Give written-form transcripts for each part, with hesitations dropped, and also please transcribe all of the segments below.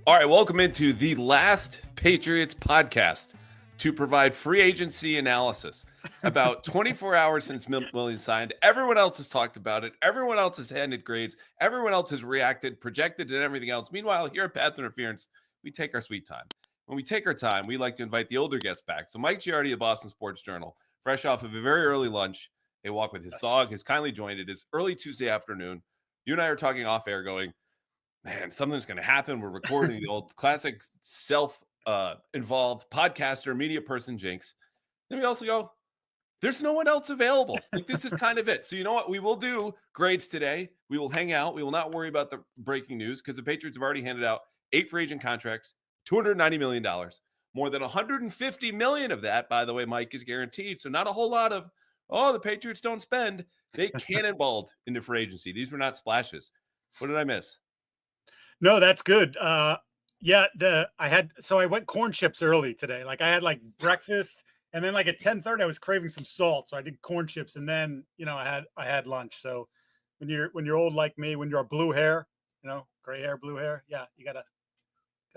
All right, welcome into the last Patriots podcast to provide free agency analysis. About 24 hours since Milton Williams signed, everyone else has talked about it. Everyone else has handed grades. Everyone else has reacted, projected, and everything else. Meanwhile, here at Path Interference, we take our sweet time. When we take our time, we like to invite the older guests back. So Mike Giardi of Boston Sports Journal, fresh off of a very early lunch, a walk with his dog, has kindly joined. It is early Tuesday afternoon. You and I are talking off air going, man, something's going to happen. We're recording the old classic self-involved podcaster, media person jinx. Then we also go, there's no one else available. Like, this is kind of it. So you know what? We will do grades today. We will hang out. We will not worry about the breaking news because the Patriots have already handed out 8 free agent contracts, $290 million. More than $150 million of that, by the way, Mike, is guaranteed. So not a whole lot of, the Patriots don't spend. They cannonballed into free agency. These were not splashes. What did I miss? No, that's good. I went corn chips early today. Like I had like breakfast and then like at 10:30 I was craving some salt. So I did corn chips and then, I had lunch. So when you're old like me, when you're a blue hair, gray hair, blue hair, yeah, you gotta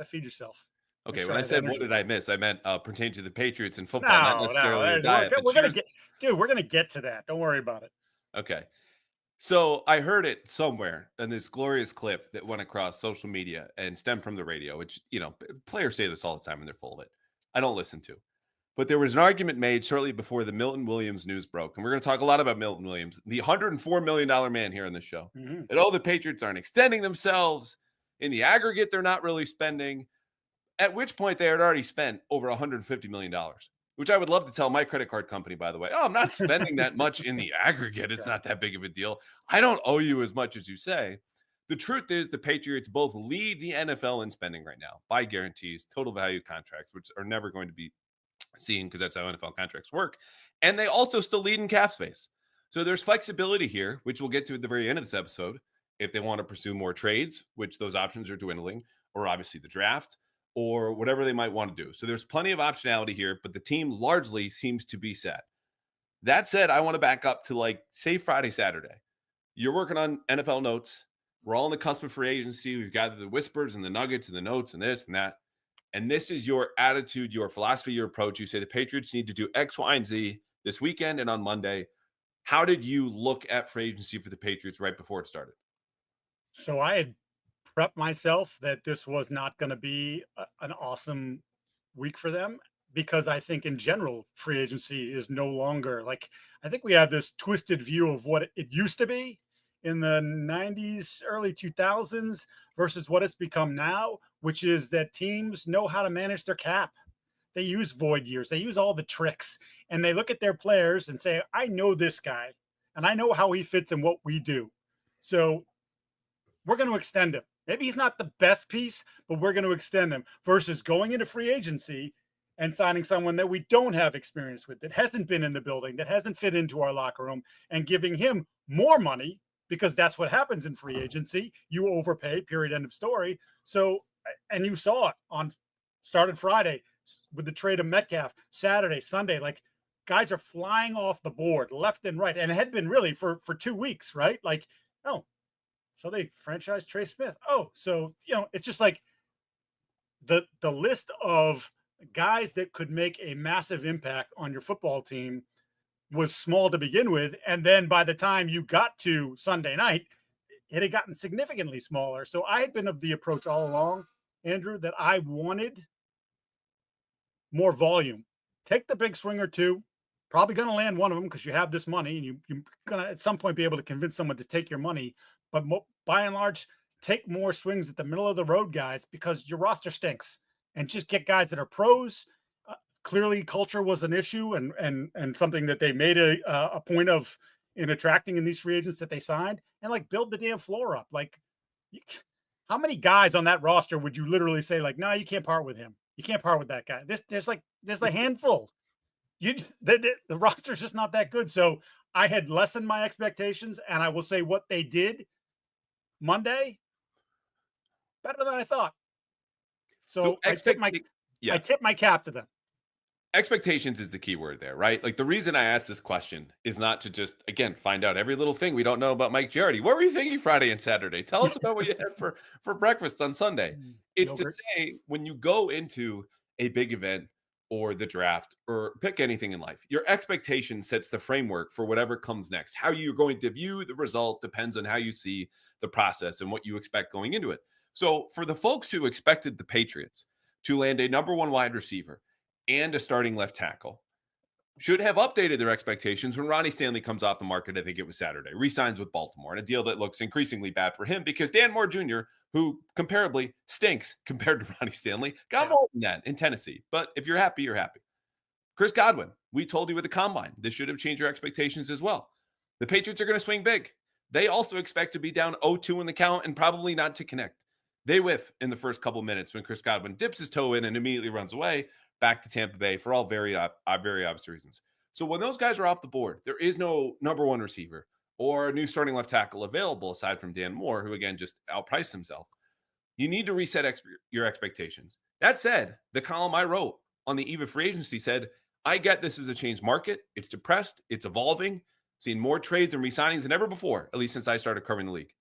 feed yourself. Okay, when I said what did I miss, I meant pertain to the Patriots and football, not No, necessarily a diet. we're gonna get to that. Don't worry about it. Okay. So I heard it somewhere in this glorious clip that went across social media and stemmed from the radio, which, players say this all the time and they're full of it. I don't listen to. But there was an argument made shortly before the Milton Williams news broke. And we're going to talk a lot about Milton Williams, the $104 million man here on the show. Mm-hmm. And the Patriots aren't extending themselves. In the aggregate, they're not really spending. At which point they had already spent over $150 million. Which I would love to tell my credit card company, by the way. I'm not spending that much in the aggregate. It's not that big of a deal. I don't owe you as much as you say. The truth is the Patriots both lead the NFL in spending right now by guarantees, total value contracts, which are never going to be seen because that's how NFL contracts work. And they also still lead in cap space. So there's flexibility here, which we'll get to at the very end of this episode, if they want to pursue more trades, which those options are dwindling, or obviously the draft, or whatever they might want to do. So there's plenty of optionality here, but the team largely seems to be set. That said, I want to back up to say Friday, Saturday. You're working on NFL notes. We're all on the cusp of free agency. We've got the whispers and the nuggets and the notes and this and that. And this is your attitude, your philosophy, your approach. You say the Patriots need to do X, Y, and Z this weekend and on Monday. How did you look at free agency for the Patriots right before it started? So I had prepped myself that this was not going to be an awesome week for them because I think in general free agency is no longer I think we have this twisted view of what it used to be in the 90s, early 2000s versus what it's become now, which is that teams know how to manage their cap. They use void years, they use all the tricks, and they look at their players and say, I know this guy and I know how he fits in what we do. So we're going to extend him. Maybe he's not the best piece, but we're going to extend him versus going into free agency and signing someone that we don't have experience with, that hasn't been in the building, that hasn't fit into our locker room, and giving him more money because that's what happens in free agency. You overpay, period, end of story. So, and you saw it started Friday with the trade of Metcalf, Saturday, Sunday, guys are flying off the board left and right. And it had been really for 2 weeks, right? So they franchised Trey Smith. So, it's just the list of guys that could make a massive impact on your football team was small to begin with. And then by the time you got to Sunday night, it had gotten significantly smaller. So I had been of the approach all along, Andrew, that I wanted more volume. Take the big swing or two. Probably going to land one of them because you have this money and you're going to at some point be able to convince someone to take your money. But by and large, take more swings at the middle of the road guys because your roster stinks, and just get guys that are pros. Clearly, culture was an issue and something that they made a point of in attracting in these free agents that they signed, and build the damn floor up. How many guys on that roster would you literally say no, you can't part with him. You can't part with that guy. There's a handful. The roster's just not that good. So I had lessened my expectations, and I will say what they did Monday, better than I thought. So I tip my cap to them. expectations is the key word there, right? Like the reason I asked this question is not to just, again, find out every little thing we don't know about Mike Giardi. What were you thinking Friday and Saturday? Tell us about what you had for breakfast on Sunday. It's to Yogurt. say when you go into a big event or the draft or pick anything in life, your expectation sets the framework for whatever comes next. How you're going to view the result depends on how you see the process and what you expect going into it. So for the folks who expected the Patriots to land a number one wide receiver and a starting left tackle, should have updated their expectations when Ronnie Stanley comes off the market. I think it was Saturday, resigns with Baltimore, and a deal that looks increasingly bad for him because Dan Moore Jr., who comparably stinks compared to Ronnie Stanley, got Yeah. more than that in Tennessee. But if you're happy, you're happy. Chris Godwin, we told you with the combine, this should have changed your expectations as well. The Patriots are going to swing big. They also expect to be down 0-2 in the count and probably not to connect. They whiff in the first couple minutes when Chris Godwin dips his toe in and immediately runs away back to Tampa Bay for all very obvious reasons. So when those guys are off the board, there is no number one receiver or a new starting left tackle available aside from Dan Moore, who again just outpriced himself. You need to reset your expectations. That said, the column I wrote on the eve of free agency said, I get this is a changed market. It's depressed. It's evolving. Seen more trades and re-signings than ever before, at least since I started covering the league.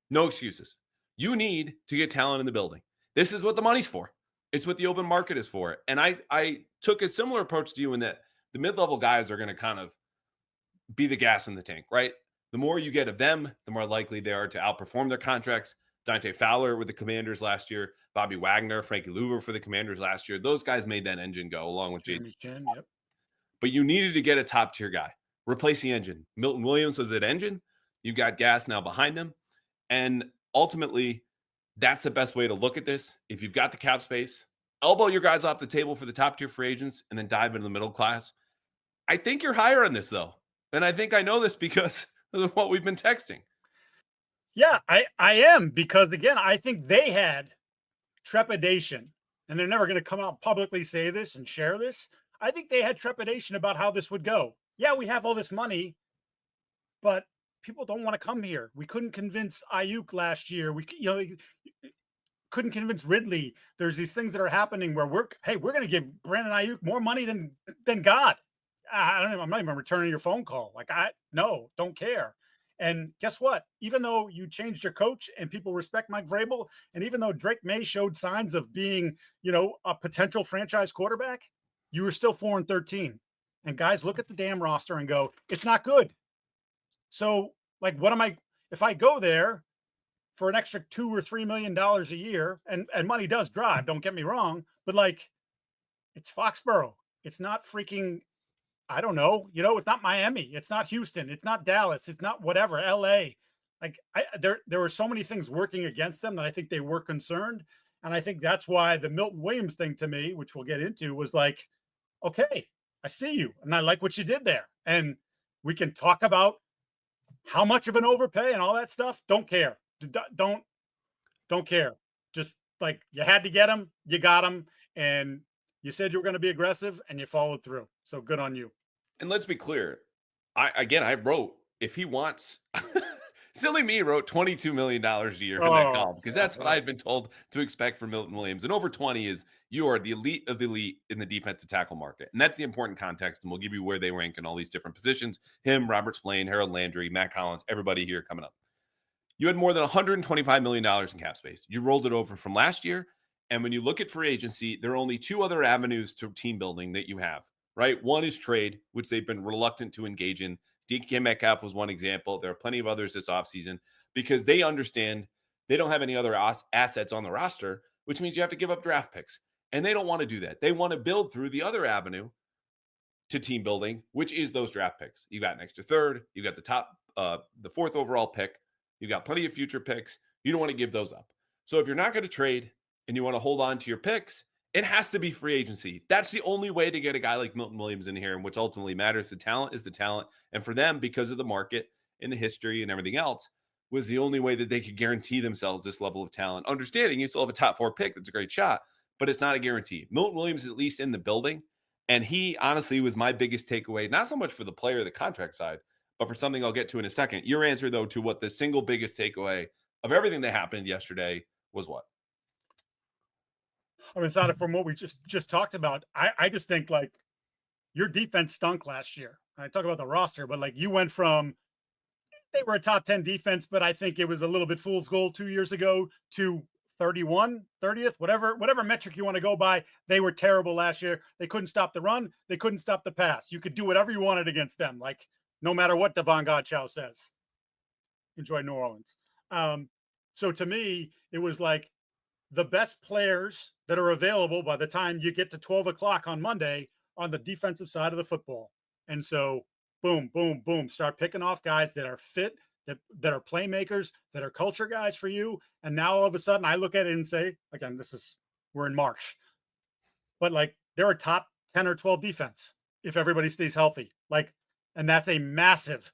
No excuses. You need to get talent in the building. This is what the money's for. It's what the open market is for. And I took a similar approach to you in that the mid-level guys are going to kind of be the gas in the tank, right? The more you get of them, the more likely they are to outperform their contracts. Dante Fowler with the Commanders last year, Bobby Wagner, Frankie Louver for the Commanders last year. Those guys made that engine go along with Jay. Jeremy Chin. Yep. But you needed to get a top tier guy, replace the engine. Milton Williams was that engine. You got gas now behind him. And ultimately, that's the best way to look at this. If you've got the cap space, elbow your guys off the table for the top tier free agents and then dive into the middle class. I think you're higher on this, though. And I think I know this because of what we've been texting. Yeah, I am, because again, I think they had trepidation, and they're never going to come out publicly say this and share this. I think they had trepidation about how this would go. Yeah, we have all this money, but people don't want to come here. We couldn't convince Ayuk last year. We couldn't convince Ridley. There's these things that are happening where we're going to give Brandon Ayuk more money than God. I'm not even returning your phone call. Like, don't care. And guess what? Even though you changed your coach and people respect Mike Vrabel, and even though Drake May showed signs of being, a potential franchise quarterback, you were still 4-13. And guys look at the damn roster and go, it's not good. So, like, if I go there for an extra $2 or $3 million a year, and money does drive, don't get me wrong, but like, it's Foxboro. It's not freaking, I don't know, it's not Miami. It's not Houston. It's not Dallas. It's not whatever, LA. Like, there were so many things working against them that I think they were concerned. And I think that's why the Milton Williams thing to me, which we'll get into, was like, okay, I see you. And I like what you did there. And we can talk about how much of an overpay and all that stuff. Don't care. Don't care. Just like, you had to get him, you got him, and you said you were going to be aggressive and you followed through. So good on you. And let's be clear. I wrote, if he wants, silly me wrote $22 million a year in that column because that's what I had been told to expect from Milton Williams. And over 20 is you are the elite of the elite in the defensive tackle market. And that's the important context. And we'll give you where they rank in all these different positions. Him, Robert Spillane, Harold Landry, Mack Hollins, everybody here coming up. You had more than $125 million in cap space. You rolled it over from last year. And when you look at free agency, there are only two other avenues to team building that you have, right? One is trade, which they've been reluctant to engage in. DK Metcalf was one example. There are plenty of others this offseason because they understand they don't have any other assets on the roster, which means you have to give up draft picks. And they don't want to do that. They want to build through the other avenue to team building, which is those draft picks. You got an extra third. You got the fourth overall pick. You got plenty of future picks. You don't want to give those up. So if you're not going to trade and you want to hold on to your picks, it has to be free agency. That's the only way to get a guy like Milton Williams in here, and which ultimately matters. The talent is the talent. And for them, because of the market and the history and everything else, was the only way that they could guarantee themselves this level of talent. Understanding you still have a top 4 pick. That's a great shot, but it's not a guarantee. Milton Williams is at least in the building. And he honestly was my biggest takeaway, not so much for the player, the contract side, but for something I'll get to in a second. Your answer, though, to what the single biggest takeaway of everything that happened yesterday was what? I mean, it's not from what we just talked about. I just think, like, your defense stunk last year. I talk about the roster, but like you went from they were a top 10 defense, but I think it was a little bit fool's gold 2 years ago to 31, 30th, whatever metric you want to go by. They were terrible last year. They couldn't stop the run. They couldn't stop the pass. You could do whatever you wanted against them. Like no matter what Devon Godchow says, enjoy New Orleans. So to me, it was like the best players that are available by the time you get to 12 o'clock on Monday on the defensive side of the football. And so boom, boom, boom, start picking off guys that are fit, that are playmakers, that are culture guys for you. And now all of a sudden I look at it and say, again, we're in March, but like they're a top 10 or 12 defense if everybody stays healthy. Like, and that's a massive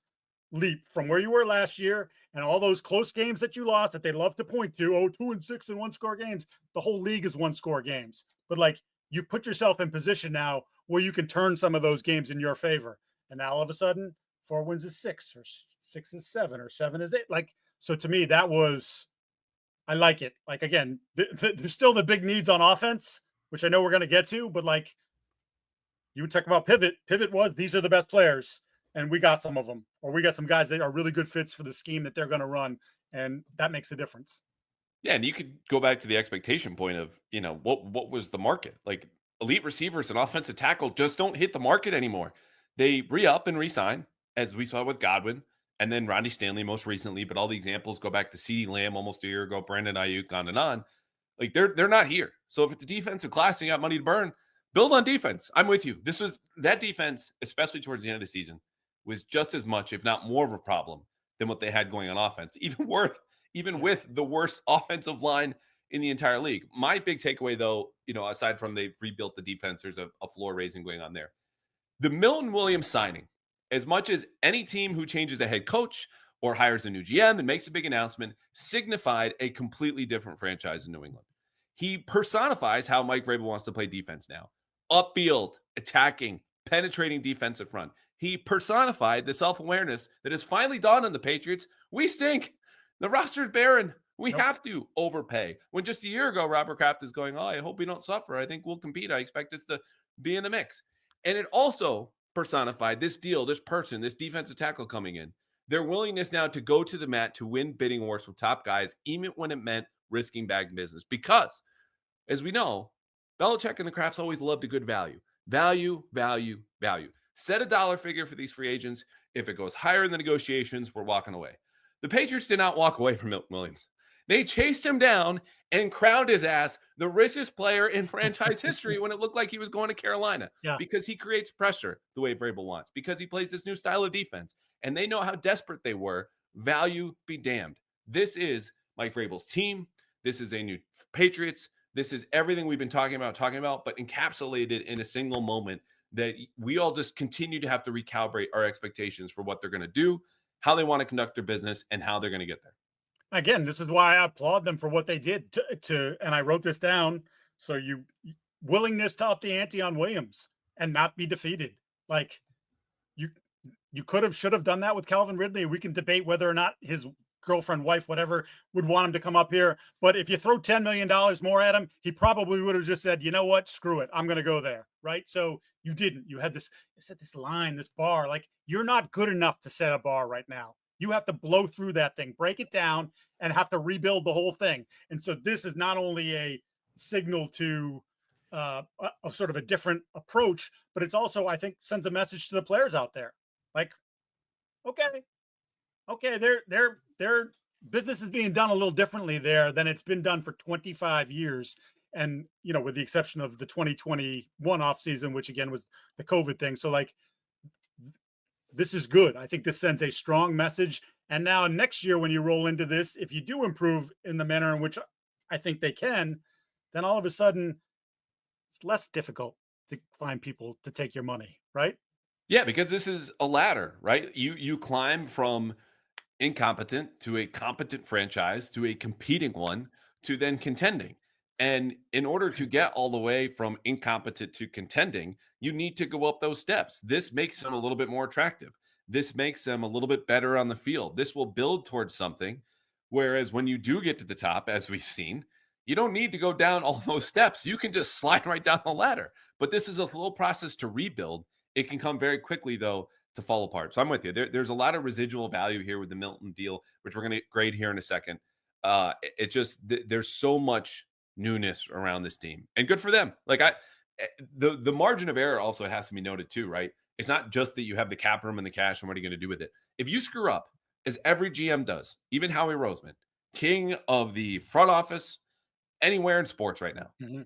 leap from where you were last year and all those close games that you lost that they love to point to. 2-6 in 1-score games. The whole league is 1-score games. But like you put yourself in position now where you can turn some of those games in your favor. And now all of a sudden 4 wins is 6 or 6 is 7 or 7 is 8. Like, so to me, I like it. Like, again, there's still the big needs on offense, which I know we're going to get to, but like you would talk about pivot was, these are the best players. And we got some of them, or we got some guys that are really good fits for the scheme that they're going to run. And that makes a difference. Yeah. And you could go back to the expectation point of, what was the market? Like elite receivers and offensive tackle just don't hit the market anymore. They re-up and re-sign, as we saw with Godwin, and then Ronnie Stanley most recently, but all the examples go back to CeeDee Lamb almost a year ago, Brandon Ayuk, on and on. Like they're not here. So if it's a defensive class and you got money to burn, build on defense. I'm with you. That defense, especially towards the end of the season, was just as much, if not more of a problem than what they had going on offense, even with the worst offensive line in the entire league. My big takeaway, though, aside from they've rebuilt the defense, there's a floor raising going on there. The Milton Williams signing, as much as any team who changes a head coach or hires a new GM and makes a big announcement, signified a completely different franchise in New England. He personifies how Mike Vrabel wants to play defense now. Upfield, attacking, penetrating defensive front. He personified the self-awareness that has finally dawned on the Patriots. We stink. The roster's barren. We have to overpay. When just a year ago, Robert Kraft is going, I hope we don't suffer. I think we'll compete. I expect us to be in the mix. And it also personified this deal, this person, this defensive tackle coming in. Their willingness now to go to the mat to win bidding wars with top guys, even when it meant risking bag business. Because, as we know, Belichick and the Krafts always loved a good value. Value, value, value. Set a dollar figure for these free agents. If it goes higher in the negotiations, we're walking away. The Patriots did not walk away from Milton Williams. They chased him down and crowned his ass the richest player in franchise history when it looked like he was going to Carolina. Yeah. Because he creates pressure the way Vrabel wants, because he plays this new style of defense, and they know how desperate they were. Value be damned. This is Mike Vrabel's team. This is a new Patriots. This is everything we've been talking about, but encapsulated in a single moment that we all just continue to have to recalibrate our expectations for what they're going to do, how they want to conduct their business, and how they're going to get there. Again, this is why I applaud them for what they did and I wrote this down. So willingness to up the ante on Williams and not be defeated. Like you should have done that with Calvin Ridley. We can debate whether or not his girlfriend, wife, whatever, would want him to come up here. But if you throw $10 million more at him, he probably would have just said, you know what, screw it, I'm going to go there. Right. So you didn't. You set this line, this bar. Like you're not good enough to set a bar right now. You have to blow through that thing, break it down, and have to rebuild the whole thing. And so this is not only a signal to a sort of a different approach, but it's also, I think, sends a message to the players out there. Like, okay, their business is being done a little differently there than it's been done for 25 years. And, with the exception of the 2021 offseason, which again was the COVID thing. So like, this is good. I think this sends a strong message. And now next year, when you roll into this, if you do improve in the manner in which I think they can, then all of a sudden it's less difficult to find people to take your money, right? Yeah, because this is a ladder, right? You climb from incompetent to a competent franchise to a competing one to then contending. And in order to get all the way from incompetent to contending, you need to go up those steps. This makes them a little bit more attractive. This makes them a little bit better on the field. This will build towards something. Whereas when you do get to the top, as we've seen, you don't need to go down all those steps. You can just slide right down the ladder. But this is a slow process to rebuild. It can come very quickly, though, to fall apart. So I'm with you. There's a lot of residual value here with the Milton deal, which we're going to grade here in a second. It just there's so much newness around this team, and good for them. Like the margin of error also has to be noted too, right? It's not just that you have the cap room and the cash, and what are you going to do with it? If you screw up, as every GM does, even Howie Roseman, king of the front office anywhere in sports right now. Mm-hmm.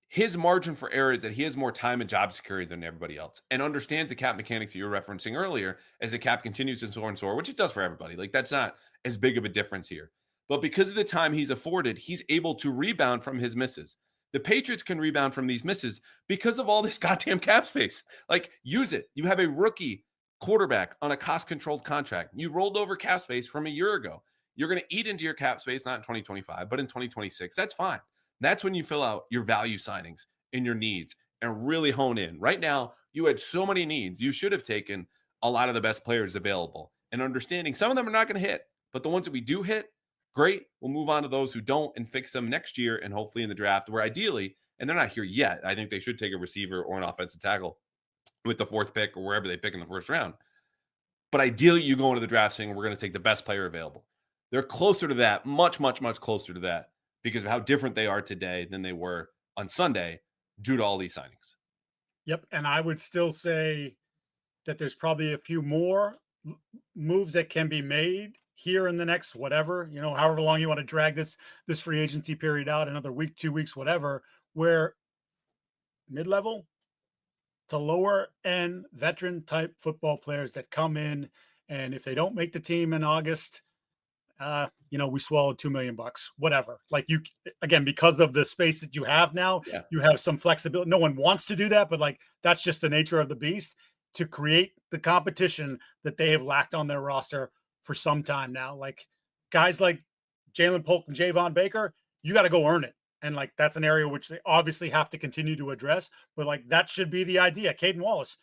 His margin for error is that he has more time and job security than everybody else and understands the cap mechanics that you were referencing earlier as the cap continues to soar and soar, which it does for everybody. Like, that's not as big of a difference here. But because of the time he's afforded, he's able to rebound from his misses. The Patriots can rebound from these misses because of all this goddamn cap space. Like, use it. You have a rookie quarterback on a cost-controlled contract. You rolled over cap space from a year ago. You're going to eat into your cap space, not in 2025, but in 2026. That's fine. That's when you fill out your value signings and your needs and really hone in. Right now, you had so many needs. You should have taken a lot of the best players available and understanding some of them are not going to hit, but the ones that we do hit, great. We'll move on to those who don't and fix them next year and hopefully in the draft where ideally, and they're not here yet, I think they should take a receiver or an offensive tackle with the 4th pick or wherever they pick in the 1st round. But ideally, you go into the draft saying we're going to take the best player available. They're closer to that, much, much, much closer to that because of how different they are today than they were on Sunday due to all these signings. Yep. And I would still say that there's probably a few more moves that can be made here in the next whatever, however long you want to drag this free agency period out, another week, 2 weeks, whatever, where mid-level to lower end veteran type football players that come in, and if they don't make the team in August, we swallowed $2 million, whatever. Like, you, again, because of the space that you have now, you have some flexibility. No one wants to do that, but like, that's just the nature of the beast to create the competition that they have lacked on their roster for some time now. Like, guys like Jalen Polk and Javon Baker, you got to go earn it. And like, that's an area which they obviously have to continue to address, but like, that should be the idea. Caden Wallace,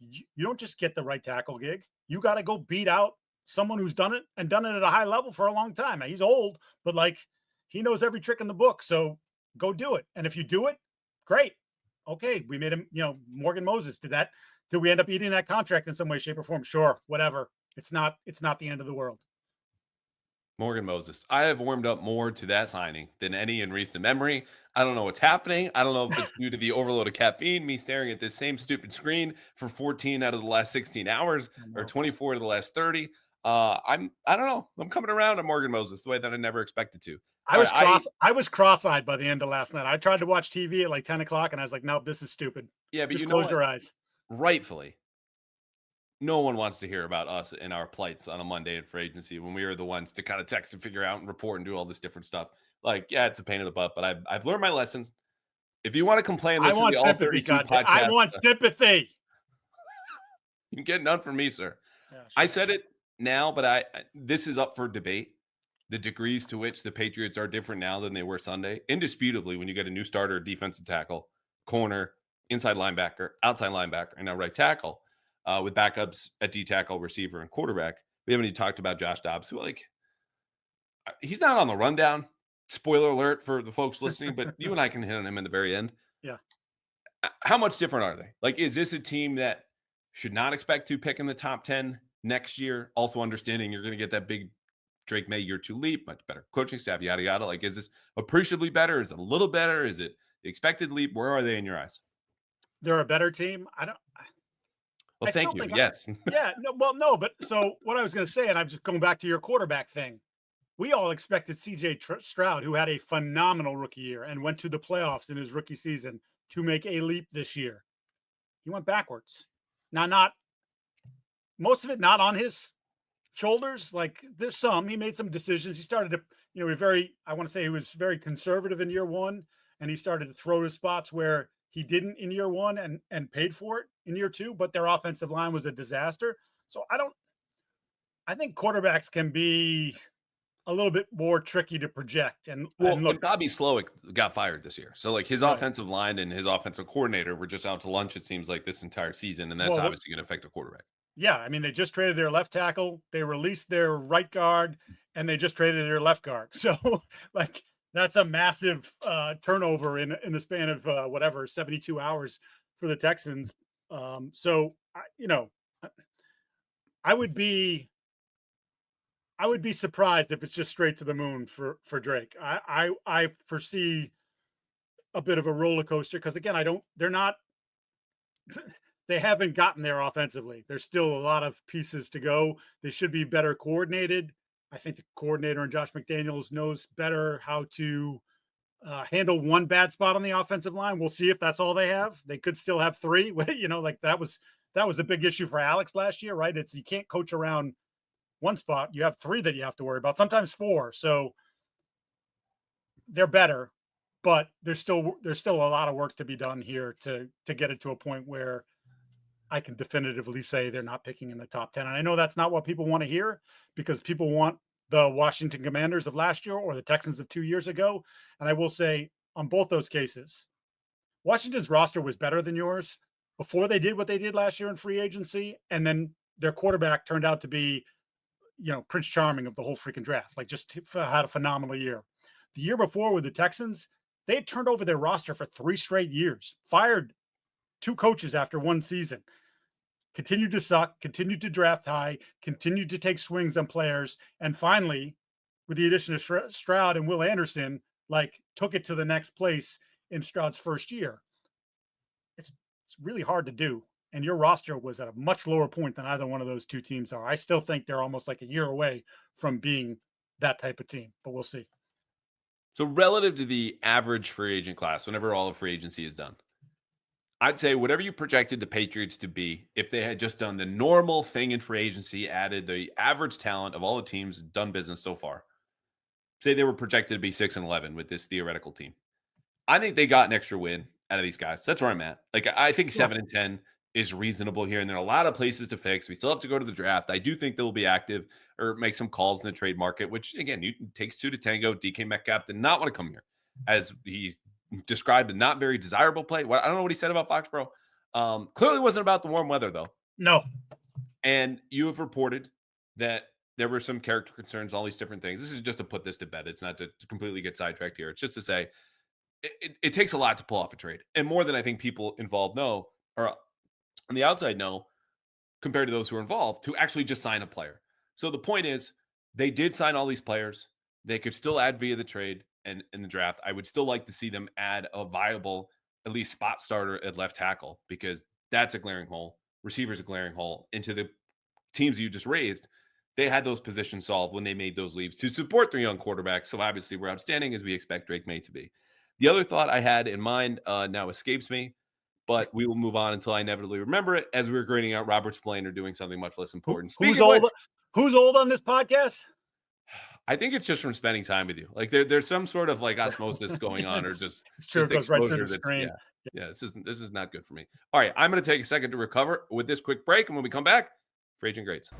you don't just get the right tackle gig. You got to go beat out someone who's done it and done it at a high level for a long time. Now, he's old, but like, he knows every trick in the book. So go do it. And if you do it, great. Okay. We made him, Morgan Moses did that. Did we end up eating that contract in some way, shape, or form? Sure. Whatever. It's not the end of the world. Morgan Moses. I have warmed up more to that signing than any in recent memory. I don't know what's happening. I don't know if it's due to the overload of caffeine, me staring at this same stupid screen for 14 out of the last 16 hours or 24 of the last 30. I don't know. I'm coming around on Morgan Moses the way that I never expected to. I was cross-eyed by the end of last night. I tried to watch TV at like 10 o'clock and I was like, nope, this is stupid. Yeah, but just close your eyes. Rightfully, no one wants to hear about us and our plights on a Monday in free agency when we are the ones to kind of text and figure out and report and do all this different stuff. Like, yeah, it's a pain in the butt, but I've learned my lessons. If you want to complain, listen to the All 32 podcast. I want sympathy. You can get none from me, sir. Yeah, sure. I said it now, but this is up for debate. The degrees to which the Patriots are different now than they were Sunday. Indisputably, when you get a new starter, defensive tackle, corner, inside linebacker, outside linebacker, and now right tackle, with backups at D tackle, receiver, and quarterback. We haven't even talked about Josh Dobbs. Like, he's not on the rundown. Spoiler alert for the folks listening, but you and I can hit on him in the very end. Yeah. How much different are they? Like, is this a team that should not expect to pick in the top 10 next year? Also understanding you're going to get that big Drake May year 2 leap, much better coaching staff, yada, yada. Like, is this appreciably better? Is it a little better? Is it the expected leap? Where are they in your eyes? They're a better team. Well, thank you. Yes. No. But so what I was going to say, and I'm just going back to your quarterback thing. We all expected CJ Stroud, who had a phenomenal rookie year and went to the playoffs in his rookie season, to make a leap this year. He went backwards. Now, not most of it, not on his shoulders. Like, there's some, he made some decisions. He started to, I want to say he was very conservative in year 1, and he started to throw to spots where he didn't in year 1 and paid for it in year 2, but their offensive line was a disaster. So I think quarterbacks can be a little bit more tricky to project. And look, Bobby Slowick got fired this year. So like his offensive line and his offensive coordinator were just out to lunch, it seems like, this entire season. And that's obviously going to affect the quarterback. Yeah. I mean, they just traded their left tackle. They released their right guard and they just traded their left guard. So like, that's a massive turnover in the span of 72 hours for the Texans. So I would be surprised if it's just straight to the moon for Drake. I foresee a bit of a roller coaster because again, they're not they haven't gotten there offensively. There's still a lot of pieces to go. They should be better coordinated. I think the coordinator and Josh McDaniels knows better how to handle one bad spot on the offensive line. We'll see if that's all they have. They could still have three. Like that was a big issue for Alex last year, right? It's you can't coach around one spot. You have three that you have to worry about, sometimes four. So they're better, but there's still a lot of work to be done here to get it to a point where I can definitively say they're not picking in the top 10. And I know that's not what people want to hear because people want the Washington Commanders of last year or the Texans of 2 years ago. And I will say on both those cases, Washington's roster was better than yours before they did what they did last year in free agency. And then their quarterback turned out to be, Prince Charming of the whole freaking draft, like just had a phenomenal year. The year before with the Texans, they had turned over their roster for 3 straight years, fired 2 coaches after 1 season, continued to suck, continued to draft high, continued to take swings on players, and finally, with the addition of Stroud and Will Anderson, took it to the next place in Stroud's first year. It's really hard to do, and your roster was at a much lower point than either one of those 2 teams are. I still think they're almost like a year away from being that type of team, but we'll see. So relative to the average free agent class, whenever all of free agency is done, I'd say whatever you projected the Patriots to be, if they had just done the normal thing in free agency, added the average talent of all the teams done business so far, say they were projected to be 6-11 with this theoretical team. I think they got an extra win out of these guys. That's where I'm at. I think 7-10 is reasonable here, and there are a lot of places to fix. We still have to go to the draft. I do think they'll be active or make some calls in the trade market, which again, it takes 2 to tango. DK Metcalf did not want to come here, as he's described a not very desirable play. I don't know what he said about Foxboro. Clearly wasn't about the warm weather, though. No. And you have reported that there were some character concerns, all these different things. This is just to put this to bed. It's not to completely get sidetracked here. It's just to say it takes a lot to pull off a trade. And more than I think people involved know, or on the outside know, compared to those who are involved, to actually just sign a player. So the point is, they did sign all these players. They could still add via the trade and in the draft. I would still like to see them add a viable, at least spot starter at left tackle, because that's a glaring hole. Receivers a glaring hole. Into the teams you just raised, they had those positions solved when they made those leaves to support their young quarterbacks. So obviously we're outstanding as we expect Drake May to be. The other thought I had in mind now escapes me, but we will move on until I inevitably remember it as we were grading out Robert Spillane or doing something much less important. Who's old on this podcast? I think it's just from spending time with you. There's some sort of osmosis going on, or just exposure. This is not good for me. All right, I'm going to take a second to recover with this quick break, and when we come back, free agent grades.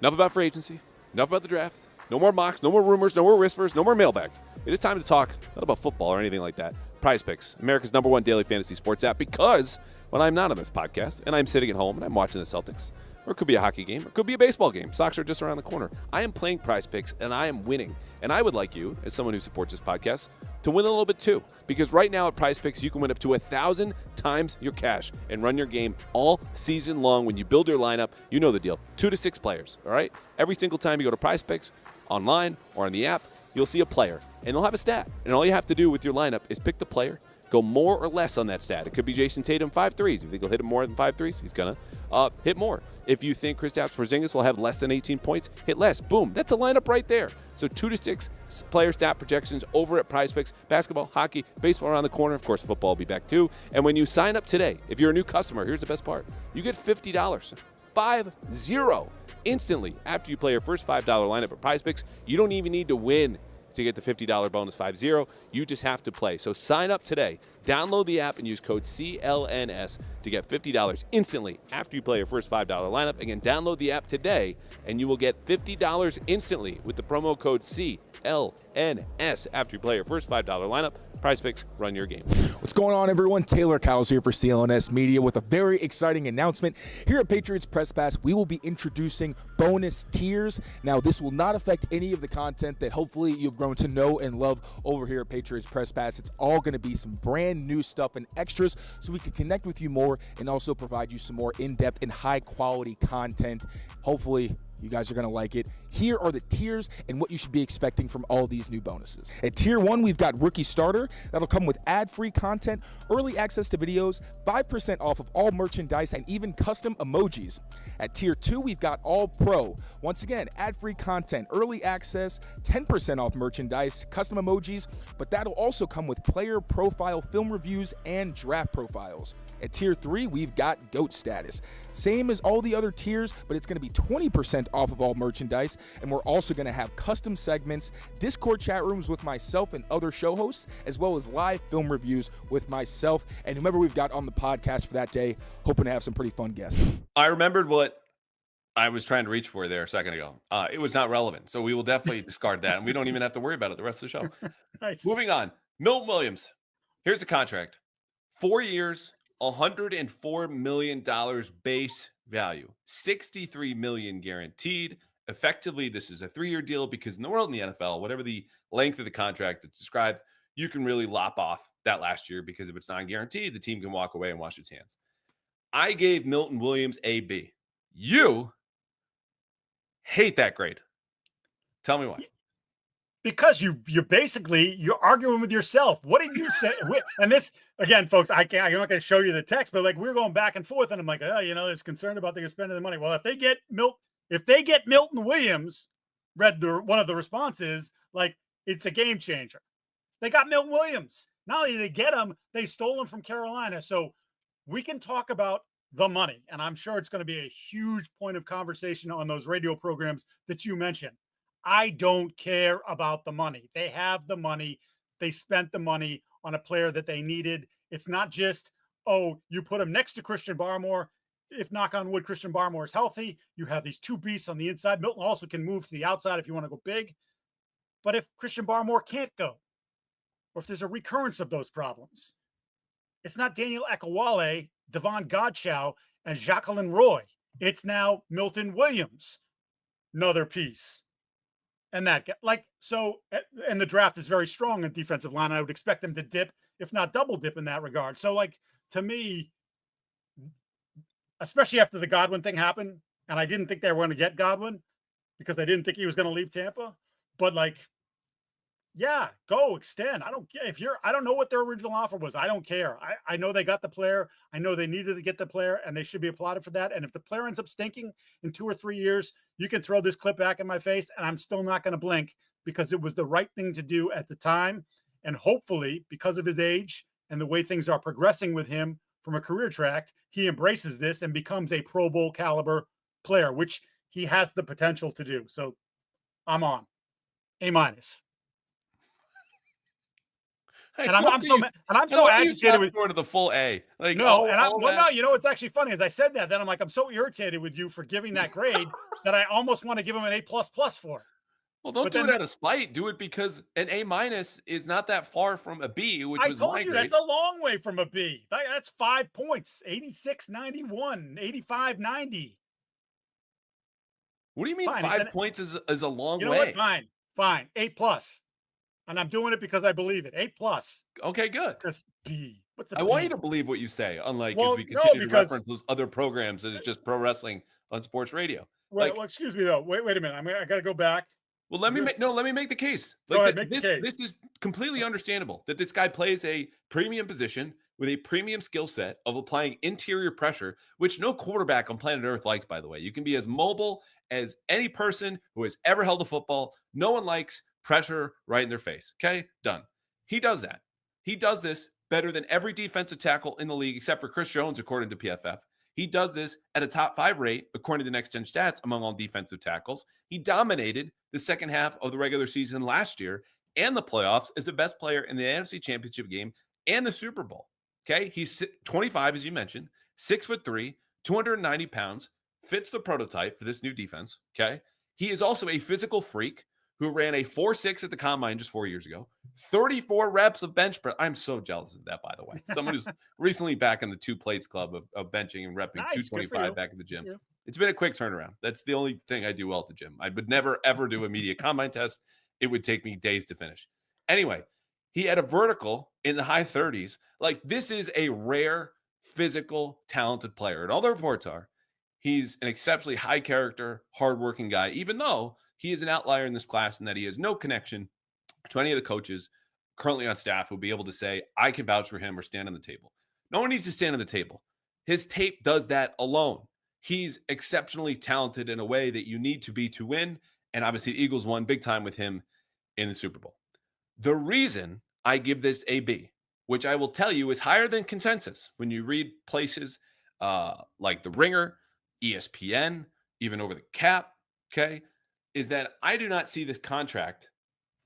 Enough about free agency. Enough about the draft. No more mocks. No more rumors. No more whispers. No more mailbag. It is time to talk not about football or anything like that. Prize Picks, America's #1 daily fantasy sports app, because when I'm not on this podcast and I'm sitting at home and I'm watching the Celtics, or it could be a hockey game, or it could be a baseball game. Sox are just around the corner. I am playing Prize Picks, and I am winning. And I would like you, as someone who supports this podcast, to win a little bit too. Because right now at Prize Picks, you can win up to 1,000 times your cash and run your game all season long. When you build your lineup, you know the deal. 2 to 6 players, all right? Every single time you go to Prize Picks, online or on the app, you'll see a player, and they'll have a stat. And all you have to do with your lineup is pick the player, go more or less on that stat. It could be Jason Tatum, 5 threes. If you think he'll hit him more than 5 threes, he's going to hit more. If you think Kristaps Porzingis will have less than 18 points, hit less. Boom. That's a lineup right there. So 2 to 6 player stat projections over at Prize Picks. Basketball, hockey, baseball around the corner. Of course, football will be back too. And when you sign up today, if you're a new customer, here's the best part. You get $50. 50 instantly after you play your first $5 lineup at Prize Picks. You don't even need to win to get the $50 bonus 50. You just have to play. So sign up today. Download the app and use code CLNS to get $50 instantly after you play your first $5 lineup. Again, download the app today and you will get $50 instantly with the promo code CLNS after you play your first $5 lineup. PrizePicks, run your game. What's going on, everyone? Tayler Kyles here for CLNS Media with a very exciting announcement. Here at Patriots Press Pass, we will be introducing bonus tiers. Now, this will not affect any of the content that hopefully you've grown to know and love over here at Patriots Press Pass. It's all going to be some brand new stuff and extras so we can connect with you more and also provide you some more in-depth and high-quality content. Hopefully, you guys are going to like it. Here are the tiers and what you should be expecting from all these new bonuses. At Tier 1, we've got Rookie Starter. That'll come with ad-free content, early access to videos, 5% off of all merchandise, and even custom emojis. At Tier 2, we've got All Pro. Once again, ad-free content, early access, 10% off merchandise, custom emojis, but that'll also come with player profile film reviews and draft profiles. At Tier 3, we've got GOAT status. Same as all the other tiers, but it's going to be 20% off of all merchandise, and we're also going to have custom segments, Discord chat rooms with myself and other show hosts, as well as live film reviews with myself and whomever we've got on the podcast for that day, hoping to have some pretty fun guests. I remembered what I was trying to reach for there a second ago. It was not relevant, so we will definitely discard that, and we don't even have to worry about it the rest of the show. Nice. Moving on. Milton Williams. Here's a contract. 4 years, $104 million base value, $63 million guaranteed. Effectively, this is a 3-year deal because in the world in the NFL, whatever the length of the contract is described, you can really lop off that last year because if it's non-guaranteed, the team can walk away and wash its hands. I gave Milton Williams a B. You hate that grade. Tell me why. Because you're arguing with yourself. What did you say? And this, again, folks, I'm not going to show you the text, but like we're going back and forth, and I'm like, oh, there's concern about they spending the money. Well, if they get Milton Williams, one of the responses, like it's a game changer. They got Milton Williams. Not only did they get him, they stole him from Carolina. So we can talk about the money, and I'm sure it's going to be a huge point of conversation on those radio programs that you mentioned. I don't care about the money. They have the money. They spent the money on a player that they needed. It's not just, oh, you put him next to Christian Barmore. If, knock on wood, Christian Barmore is healthy, you have these two beasts on the inside. Milton also can move to the outside if you want to go big. But if Christian Barmore can't go, or if there's a recurrence of those problems, it's not Daniel Akawale, Devon Godchow, and Jacqueline Roy. It's now Milton Williams, another piece. And that, and the draft is very strong in defensive line. I would expect them to dip, if not double dip in that regard. So, to me, especially after the Godwin thing happened, and I didn't think they were going to get Godwin because I didn't think he was going to leave Tampa. But, yeah, go extend. I don't care I don't know what their original offer was. I don't care. I know they got the player. I know they needed to get the player, and they should be applauded for that. And if the player ends up stinking in 2 or 3 years, you can throw this clip back in my face, and I'm still not going to blink because it was the right thing to do at the time. And hopefully, because of his age and the way things are progressing with him from a career track, he embraces this and becomes a Pro Bowl caliber player, which he has the potential to do. So I'm on A-. And I'm so agitated with to the full A. It's actually funny as I said that. Then I'm like, I'm so irritated with you for giving that grade that I almost want to give him an A++ for it. Well, don't do it out of spite. Do it because an A- is not that far from a B, which was my grade. That's a long way from a B. That's 5 points. 86, 91, 85, 90. What do you mean 5 points is a long way? You know what? Fine. A+. And I'm doing it because I believe it. A+. Okay, good. Just B. What's a I B? want you to believe what you say, unlike as we continue to reference those other programs that is just pro wrestling on sports radio. Well, excuse me though. Wait a minute. I got to go back. Well, let me make the case. Go ahead, make the case. This is completely understandable that this guy plays a premium position with a premium skill set of applying interior pressure, which no quarterback on planet Earth likes, by the way. You can be as mobile as any person who has ever held a football. No one likes pressure right in their face. Okay, done. He does that. He does this better than every defensive tackle in the league, except for Chris Jones, according to PFF. He does this at a top 5 rate, according to Next Gen Stats, among all defensive tackles. He dominated the second half of the regular season last year and the playoffs as the best player in the NFC Championship game and the Super Bowl. Okay, he's 25, as you mentioned, 6'3", 290 pounds, fits the prototype for this new defense. Okay, he is also a physical freak who ran a 4.6 at the combine just 4 years ago, 34 reps of bench press. I'm so jealous of that, by the way. Someone who's recently back in the 2 plates club of benching and repping Nice, good for 225 you. back at the Good gym. for you. It's been a quick turnaround. That's the only thing I do well at the gym. I would never, ever do a media combine test. It would take me days to finish. Anyway, he had a vertical in the high 30s. Like, this is a rare, physical, talented player. And all the reports are he's an exceptionally high character, hardworking guy, even though he is an outlier in this class and that he has no connection to any of the coaches currently on staff who will be able to say, I can vouch for him or stand on the table. No one needs to stand on the table. His tape does that alone. He's exceptionally talented in a way that you need to be to win. And obviously, the Eagles won big time with him in the Super Bowl. The reason I give this a B, which I will tell you is higher than consensus when you read places like The Ringer, ESPN, even Over the Cap, okay, is that I do not see this contract,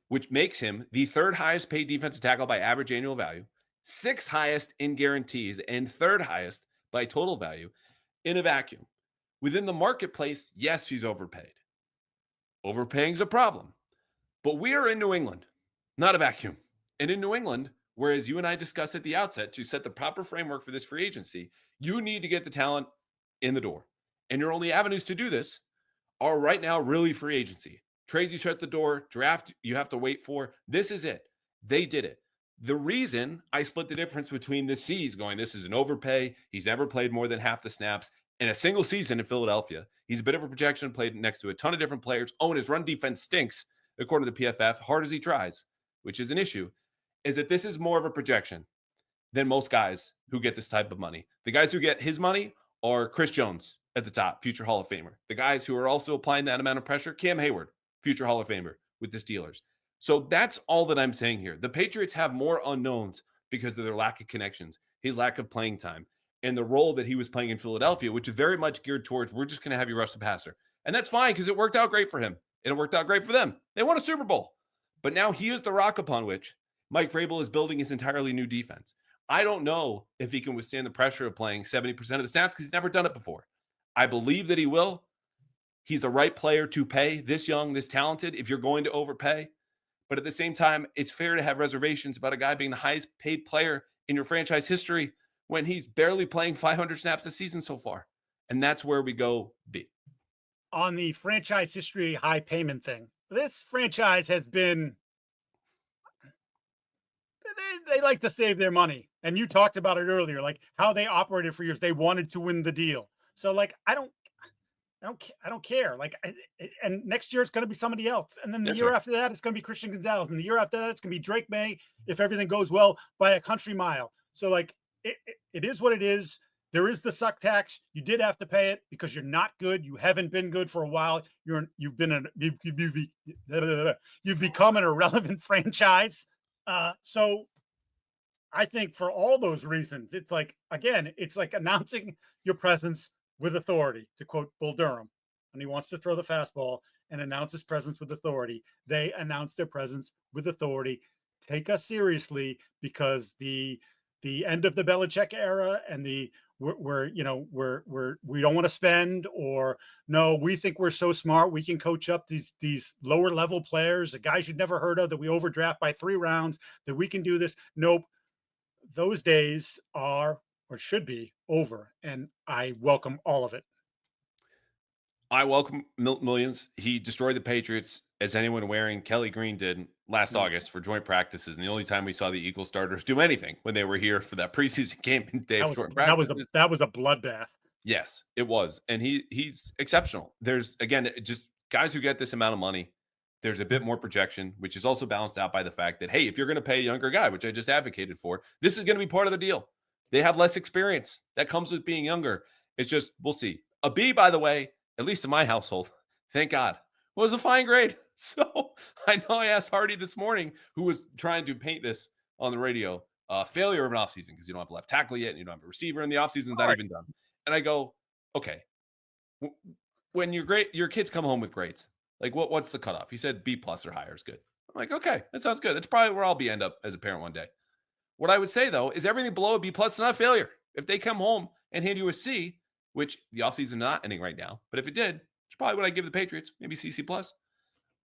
which makes him the 3rd highest paid defensive tackle by average annual value, 6th highest in guarantees, and 3rd highest by total value, in a vacuum. Within the marketplace, yes, he's overpaid. Overpaying is a problem. But we are in New England, not a vacuum. And in New England, whereas you and I discussed at the outset to set the proper framework for this free agency, you need to get the talent in the door. And your only avenues to do this are right now really free agency. Trades you shut the door, draft you have to wait for. This is it. They did it. The reason I split the difference between the C's going, this is an overpay. He's never played more than half the snaps in a single season in Philadelphia. He's a bit of a projection, played next to a ton of different players. Oh, and his run defense stinks, according to the PFF, hard as he tries, which is an issue, is that this is more of a projection than most guys who get this type of money. The guys who get his money are Chris Jones at the top, future Hall of Famer. The guys who are also applying that amount of pressure, Cam Hayward, future Hall of Famer with the Steelers. So that's all that I'm saying here. The Patriots have more unknowns because of their lack of connections, his lack of playing time, and the role that he was playing in Philadelphia, which is very much geared towards, we're just going to have you rush the passer. And that's fine because it worked out great for him. And it worked out great for them. They won a Super Bowl. But now he is the rock upon which Mike Vrabel is building his entirely new defense. I don't know if he can withstand the pressure of playing 70% of the snaps because he's never done it before. I believe that he will. He's the right player to pay this young, this talented, if you're going to overpay. But at the same time, it's fair to have reservations about a guy being the highest paid player in your franchise history when he's barely playing 500 snaps a season so far. And that's where we go B. On the franchise history high payment thing, this franchise has been, they like to save their money. And you talked about it earlier, like how they operated for years. They wanted to win the deal. So like, I don't care. Like, and next year it's going to be somebody else. And then the year after that, it's going to be Christian Gonzalez. And the year after that, it's going to be Drake May, if everything goes well, by a country mile. So like, it is what it is. There is the suck tax. You did have to pay it because you're not good. You haven't been good for a while. You've become an irrelevant franchise. So I think for all those reasons, it's like, again, it's like announcing your presence with authority, to quote Bull Durham, when he wants to throw the fastball and announce his presence with authority. They announce their presence with authority. Take us seriously, because the end of the Belichick era and we don't want to spend, or no, we think we're so smart we can coach up these lower level players, the guys you'd never heard of that we overdraft by 3 rounds, that we can do this. Nope. Those days are, or should be, over, and I welcome all of it. I welcome Milton Williams. He destroyed the Patriots, as anyone wearing Kelly Green did last August for joint practices. And the only time we saw the Eagles starters do anything when they were here for that preseason game and day of joint practices. That was a bloodbath. Yes, it was. And he's exceptional. There's, again, just guys who get this amount of money, there's a bit more projection, which is also balanced out by the fact that, hey, if you're going to pay a younger guy, which I just advocated for, this is going to be part of the deal. They have less experience. That comes with being younger. It's just, we'll see. A B, by the way, at least in my household, thank God, was a fine grade. So I know I asked Hardy this morning, who was trying to paint this on the radio, failure of an offseason because you don't have a left tackle yet and you don't have a receiver and the offseason's not even done. And I go, okay, when your kids come home with grades, like what's the cutoff? He said B plus or higher is good. I'm like, okay, that sounds good. That's probably where I'll end up as a parent one day. What I would say, though, is everything below a B plus is not a failure. If they come home and hand you a C, which the offseason is not ending right now, but if it did, it's probably what I give the Patriots, maybe CC plus.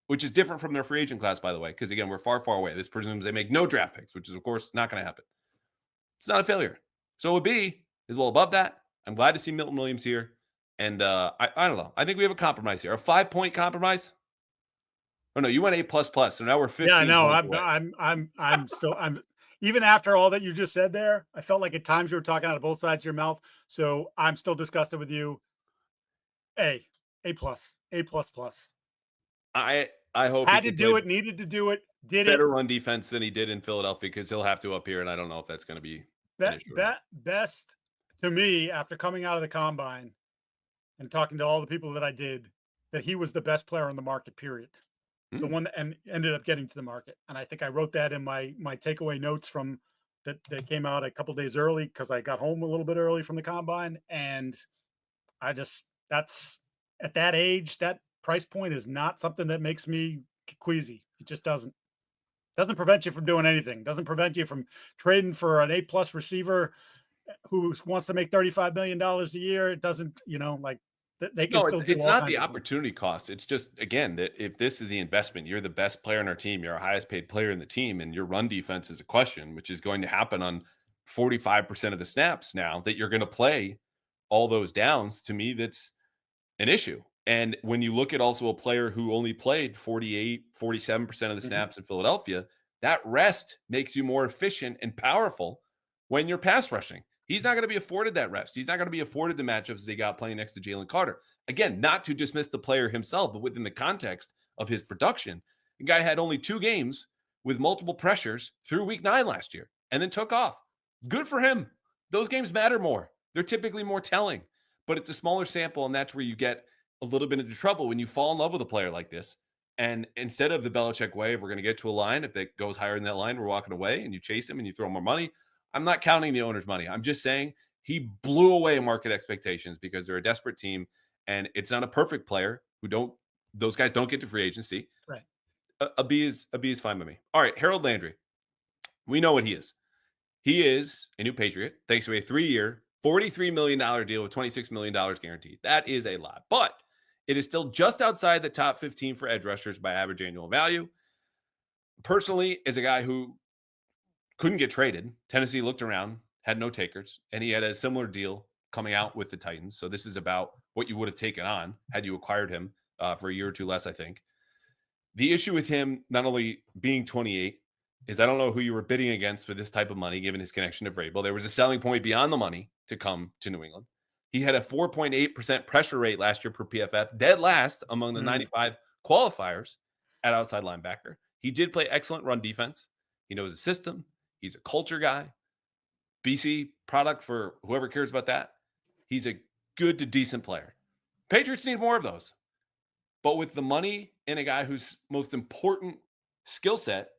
which is different from their free agent class, by the way, because again, we're far, far away. This presumes they make no draft picks, which is, of course, not going to happen. It's not a failure. So a B is well above that. I'm glad to see Milton Williams here. And I don't know. I think we have a compromise here. A 5-point compromise. Oh no, you went A++. So now we're 15 Yeah, no, points away. I'm still even after all that you just said there, I felt like at times you were talking out of both sides of your mouth. So I'm still disgusted with you. A+, A++. I hope Had he to can do play it, needed to do it, did it. better run defense than he did in Philadelphia because he'll have to up here, and I don't know if that's going to be an issue. Best to me after coming out of the combine and talking to all the people that I did, that he was the best player on the market, period. The one that ended up getting to the market. And I think I wrote that in my takeaway notes from that came out a couple days early because I got home a little bit early from the combine. And that's at that age, that price point is not something that makes me queasy. It just doesn't prevent you from doing anything. Doesn't prevent you from trading for an A+ receiver who wants to make $35 million a year. It doesn't, they can still do it's all not kinds the of things. opportunity cost. It's just, again, that if this is the investment, you're the best player on our team, you're our highest paid player in the team, and your run defense is a question, which is going to happen on 45% of the snaps now that you're going to play all those downs. To me, that's an issue. And when you look at also a player who only played 47% of the snaps in Philadelphia, that rest makes you more efficient and powerful when you're pass rushing. He's not going to be afforded that rest. He's not going to be afforded the matchups they got playing next to Jalen Carter. Again, not to dismiss the player himself, but within the context of his production. The guy had only 2 games with multiple pressures through week 9 last year and then took off. Good for him. Those games matter more. They're typically more telling, but it's a smaller sample, and that's where you get a little bit into trouble when you fall in love with a player like this. And instead of the Belichick way, if we're going to get to a line, if it goes higher than that line, we're walking away, and you chase him and you throw more money. I'm not counting the owner's money. I'm just saying he blew away market expectations because they're a desperate team, and it's not a perfect player those guys don't get to free agency. Right. A B is fine by me. All right, Harold Landry. We know what he is. He is a new Patriot thanks to a 3-year, $43 million deal with $26 million guaranteed. That is a lot, but it is still just outside the top 15 for edge rushers by average annual value. Personally, as a guy who couldn't get traded, Tennessee looked around, had no takers, and he had a similar deal coming out with the Titans. So this is about what you would have taken on had you acquired him for a year or 2 less, I think. The issue with him not only being 28 is I don't know who you were bidding against for this type of money, given his connection to Vrabel. There was a selling point beyond the money to come to New England. He had a 4.8% pressure rate last year per PFF, dead last among the 95 qualifiers at outside linebacker. He did play excellent run defense. He knows the system. He's a culture guy. BC product for whoever cares about that. He's a good to decent player. Patriots need more of those. But with the money and a guy whose most important skill set,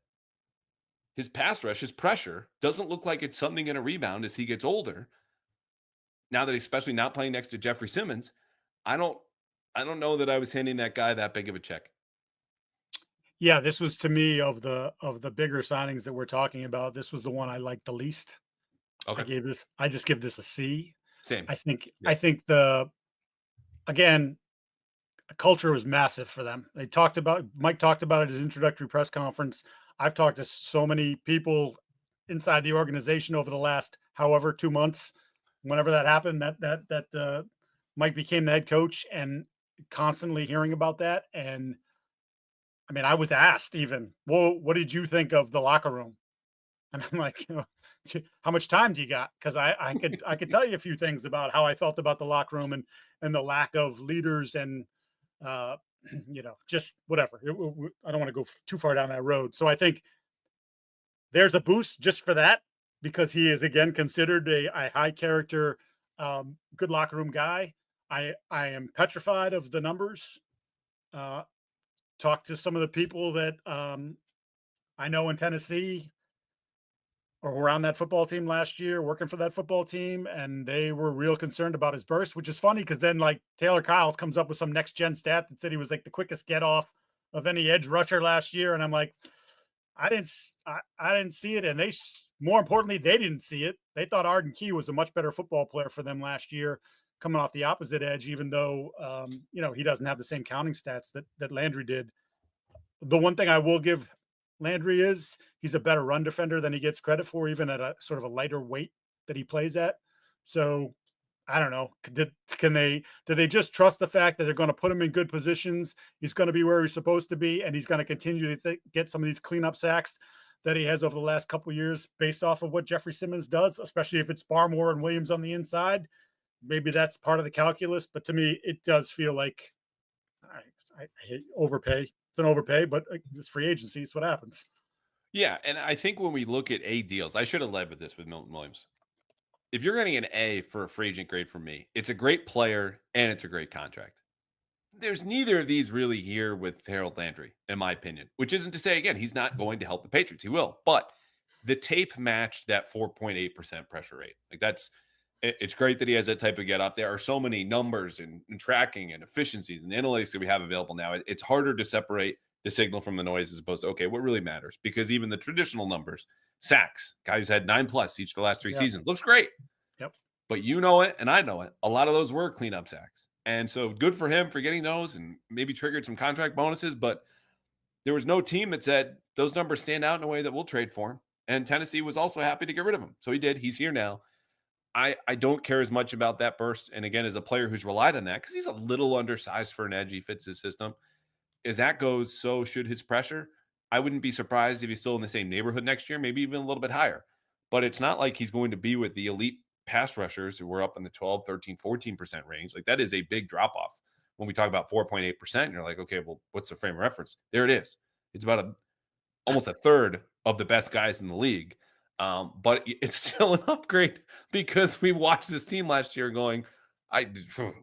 his pass rush, his pressure, doesn't look like it's something going to rebound as he gets older. Now that he's especially not playing next to Jeffrey Simmons, I don't know that I was handing that guy that big of a check. Yeah, this was, to me, of the bigger signings that we're talking about, this was the one I liked the least. Okay. I just give this a C. Same. I think Yeah. Again, culture was massive for them. Mike talked about it at his introductory press conference. I've talked to so many people inside the organization over the last, however, 2 months, whenever that happened, that Mike became the head coach, and constantly hearing about that. And I mean, I was asked even, well, what did you think of the locker room? And I'm like, how much time do you got? Because I could tell you a few things about how I felt about the locker room and the lack of leaders and just whatever. I don't want to go too far down that road. So I think there's a boost just for that, because he is, again, considered a high character, good locker room guy. I am petrified of the numbers. Talked to some of the people that I know in Tennessee or were on that football team last year, working for that football team, and they were real concerned about his burst, which is funny because then, like, Tayler Kyles comes up with some next gen stat that said he was like the quickest get off of any edge rusher last year, and I'm like, I didn't see it, and more importantly, they didn't see it. They thought Arden Key was a much better football player for them last year, coming off the opposite edge, even though he doesn't have the same counting stats that Landry did. The one thing I will give Landry is he's a better run defender than he gets credit for, even at a sort of a lighter weight that he plays at. So I don't know. Do they just trust the fact that they're going to put him in good positions? He's going to be where he's supposed to be, and he's going to continue to get some of these cleanup sacks that he has over the last couple of years, based off of what Jeffrey Simmons does, especially if it's Barmore and Williams on the inside. Maybe that's part of the calculus, but to me, it does feel like I hate overpay. It's an overpay, but it's free agency. It's what happens. Yeah, and I think when we look at A deals, I should have led with this with Milton Williams. If you're getting an A for a free agent grade from me, it's a great player and it's a great contract. There's neither of these really here with Harold Landry, in my opinion, which isn't to say, again, he's not going to help the Patriots. He will. But the tape matched that 4.8% pressure rate. Like it's great that he has that type of get up. There are so many numbers and tracking and efficiencies and analytics that we have available now. It's harder to separate the signal from the noise as opposed to, okay, what really matters? Because even the traditional numbers, sacks, guy who's had 9+ each of the last 3 seasons, looks great. Yep. But you know it, and I know it. A lot of those were cleanup sacks. And so good for him for getting those and maybe triggered some contract bonuses. But there was no team that said those numbers stand out in a way that we'll trade for him. And Tennessee was also happy to get rid of him. So he did. He's here now. I don't care as much about that burst. And again, as a player who's relied on that, because he's a little undersized for an edge, he fits his system. As that goes, so should his pressure. I wouldn't be surprised if he's still in the same neighborhood next year, maybe even a little bit higher. But it's not like he's going to be with the elite pass rushers who were up in the 12, 13, 14% range. Like that is a big drop off. When we talk about 4.8%, you're like, okay, well, what's the frame of reference? There it is. It's about almost a third of the best guys in the league. But it's still an upgrade because we watched this team last year going,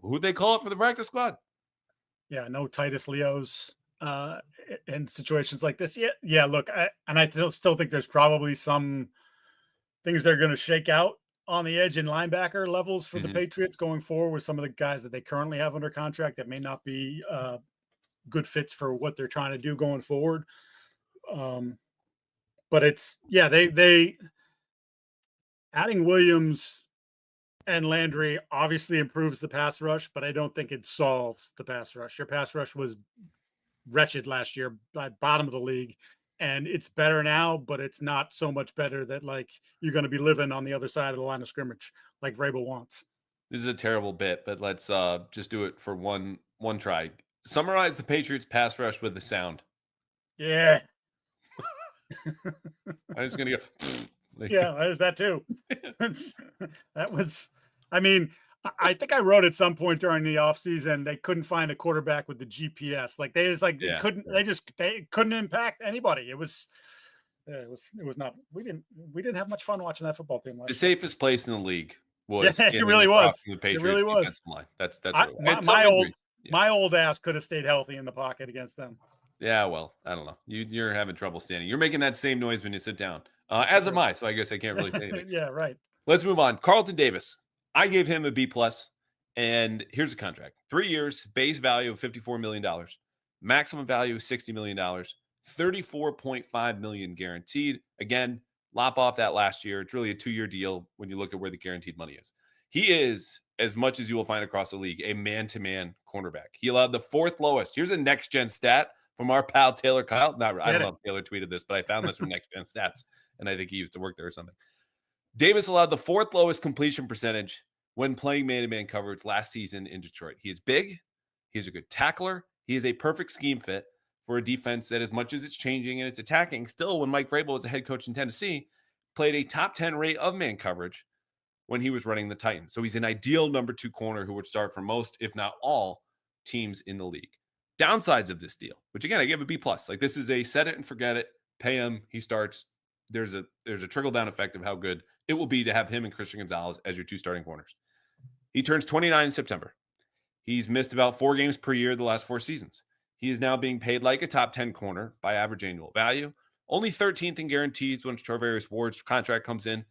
who'd they call it for the practice squad? Yeah, no Titus Leos in situations like this. Yeah. Look, I still think there's probably some things that are going to shake out on the edge and linebacker levels for the Patriots going forward with some of the guys that they currently have under contract that may not be good fits for what they're trying to do going forward. But it's they adding Williams and Landry obviously improves the pass rush, but I don't think it solves the pass rush. Your pass rush was wretched last year, bottom of the league, and it's better now, but it's not so much better that like you're going to be living on the other side of the line of scrimmage like Vrabel wants. This is a terrible bit, but let's just do it for one try. Summarize the Patriots pass rush with the sound. Yeah. I'm just gonna go. Yeah, there's that too. That was, I mean, I think I wrote at some point during the offseason they couldn't find a quarterback with the GPS. Like they just they couldn't impact anybody. It was not. We didn't have much fun watching that football team last The safest place in the league was it really was. The Patriots It really was. defensive line. That's what my old ass could have stayed healthy in the pocket against them. Yeah, well, I don't know. You're having trouble standing. You're making that same noise when you sit down. As am I, so I guess I can't really say anything. Yeah, right. Let's move on. Carlton Davis. I gave him a B+, and here's the contract. 3 years, base value of $54 million, maximum value of $60 million, $34.5 million guaranteed. Again, lop off that last year. It's really a 2-year deal when you look at where the guaranteed money is. He is, as much as you will find across the league, a man-to-man cornerback. He allowed the 4th lowest. Here's a next-gen stat from our pal Tayler Kyles. I don't know if Taylor tweeted this, but I found this from Next Gen Stats, and I think he used to work there or something. Davis allowed the 4th lowest completion percentage when playing man-to-man coverage last season in Detroit. He is big. He's a good tackler. He is a perfect scheme fit for a defense that, as much as it's changing and it's attacking, still, when Mike Vrabel was a head coach in Tennessee, played a top 10 rate of man coverage when he was running the Titans. So he's an ideal number 2 corner who would start for most, if not all, teams in the league. Downsides of this deal, which again, I give a B+. Like this is a set it and forget it, pay him, he starts. There's a trickle-down effect of how good it will be to have him and Christian Gonzalez as your 2 starting corners. He turns 29 in September. He's missed about 4 games per year the last 4 seasons. He is now being paid like a top 10 corner by average annual value. Only 13th in guarantees once Charvarius Ward's contract comes in.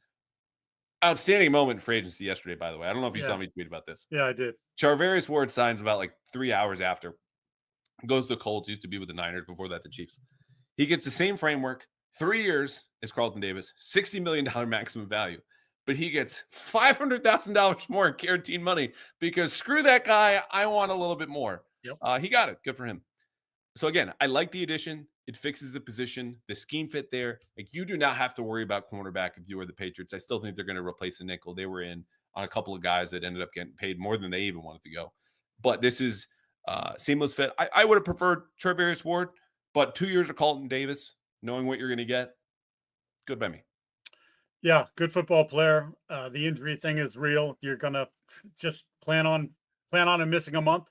Outstanding moment for agency yesterday, by the way. I don't know if you saw me tweet about this. Yeah, I did. Charvarius Ward signs about like 3 hours after. Goes to the Colts, used to be with the Niners, before that the Chiefs. He gets the same framework, 3 years as Carlton Davis, $60 million maximum value. But he gets $500,000 more in guaranteed money because screw that guy, I want a little bit more. Yep. He got it. Good for him. So again, I like the addition. It fixes the position, the scheme fit there. Like you do not have to worry about cornerback if you were the Patriots. I still think they're going to replace a nickel. They were in on a couple of guys that ended up getting paid more than they even wanted to go. But this is seamless fit. I would have preferred Tre'Varius Ward, but 2 years of Carlton Davis, knowing what you're going to get, good by me. Yeah, good football player. The injury thing is real. You're gonna just plan on him missing a month,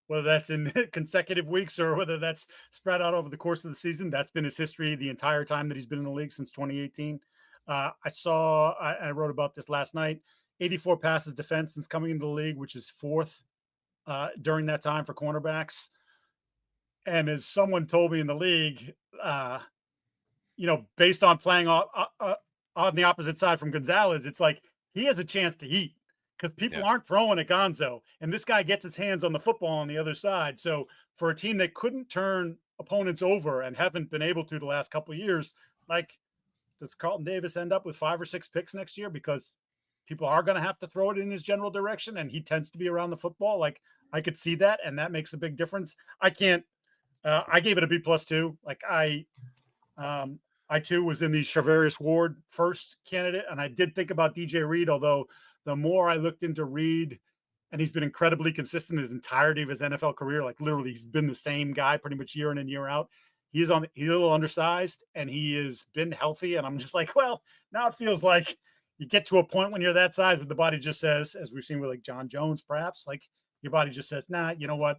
whether that's in consecutive weeks or whether that's spread out over the course of the season. That's been his history the entire time that he's been in the league since 2018. I wrote about this last night. 84 passes defense since coming into the league, which is fourth during that time for cornerbacks. And as someone told me in the league, based on playing on the opposite side from Gonzalez, it's like he has a chance to eat because people aren't throwing at Gonzo, and this guy gets his hands on the football on the other side. So for a team that couldn't turn opponents over and haven't been able to the last couple of years, like, does Carlton Davis end up with 5 or 6 picks next year because people are going to have to throw it in his general direction, and he tends to be around the football? Like, I could see that, and that makes a big difference. I can't. I gave it a B+ too. Like I too was in the Tre'Varius Ward first candidate, and I did think about DJ Reed, although the more I looked into Reed, and he's been incredibly consistent his entirety of his NFL career, like literally he's been the same guy pretty much year in and year out. He's a little undersized, and he has been healthy, and I'm just like, well, now it feels like you get to a point when you're that size where the body just says, as we've seen with like John Jones, perhaps, like your body just says, nah, you know what?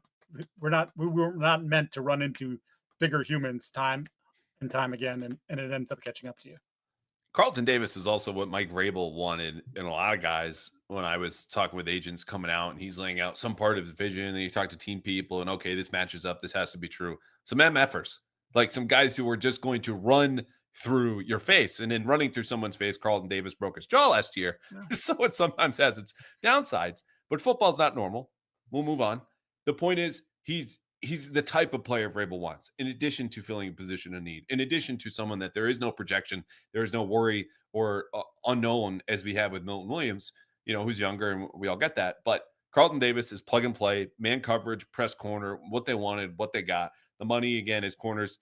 We're not meant to run into bigger humans time and time again, and it ends up catching up to you. Carlton Davis is also what Mike Vrabel wanted in a lot of guys when I was talking with agents coming out, and he's laying out some part of his vision, and you talk to team people, and okay, this matches up, this has to be true. Some MFers, like some guys who were just going to run through your face, and in running through someone's face, Carlton Davis broke his jaw last year. Yeah. So it sometimes has its downsides, but football's not normal. We'll move on. The point is, he's the type of player Vrabel wants, in addition to filling a position of need, in addition to someone that there is no projection, there is no worry or unknown as we have with Milton Williams, who's younger, and we all get that. But Carlton Davis is plug and play, man coverage, press corner, what they wanted, what they got. The money, again, is corners,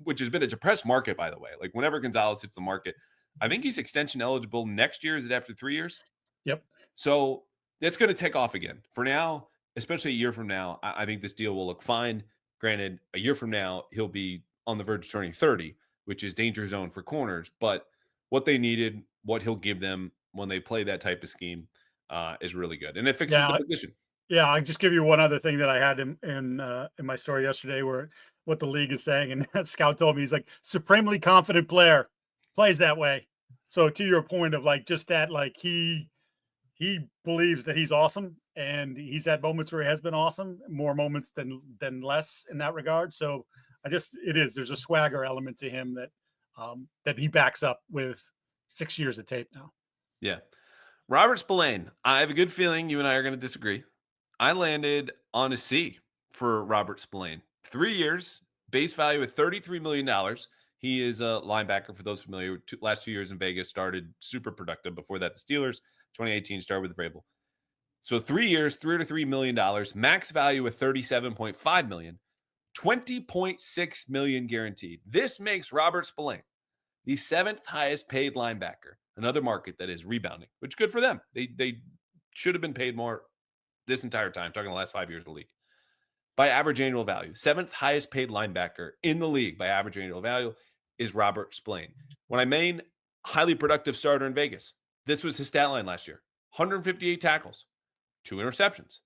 which has been a depressed market, by the way. Like whenever Gonzalez hits the market, I think he's extension eligible next year. Is it after 3 years? Yep. So that's going to take off again. For now, especially a year from now, I think this deal will look fine. Granted, a year from now, he'll be on the verge of turning 30, which is danger zone for corners. But what they needed, what he'll give them when they play that type of scheme is really good. And it fixes the position. Yeah, I'll just give you one other thing that I had in my story yesterday, where what the league is saying. And Scout told me, he's like, supremely confident player, plays that way. So to your point of like just that, like he believes that he's awesome, and he's had moments where he has been awesome, more moments than less in that regard. So there's a swagger element to him that he backs up with 6 years of tape now. Yeah. Robert Spillane, I have a good feeling you and I are going to disagree. I landed on a C for Robert Spillane. 3 years, base value of $33 million. He is a linebacker, for those familiar. Last 2 years in Vegas, started super productive. Before that, the Steelers. 2018 started with Vrabel. So 3 years, $303 million. Max value of $37.5 million. $20.6 million guaranteed. This makes Robert Spillane the 7th highest paid linebacker. Another market that is rebounding, which is good for them. They should have been paid more this entire time, talking the last 5 years of the league. By average annual value, 7th highest paid linebacker in the league by average annual value is Robert Spillane. When I main highly productive starter in Vegas, this was his stat line last year. 158 tackles, 2 interceptions,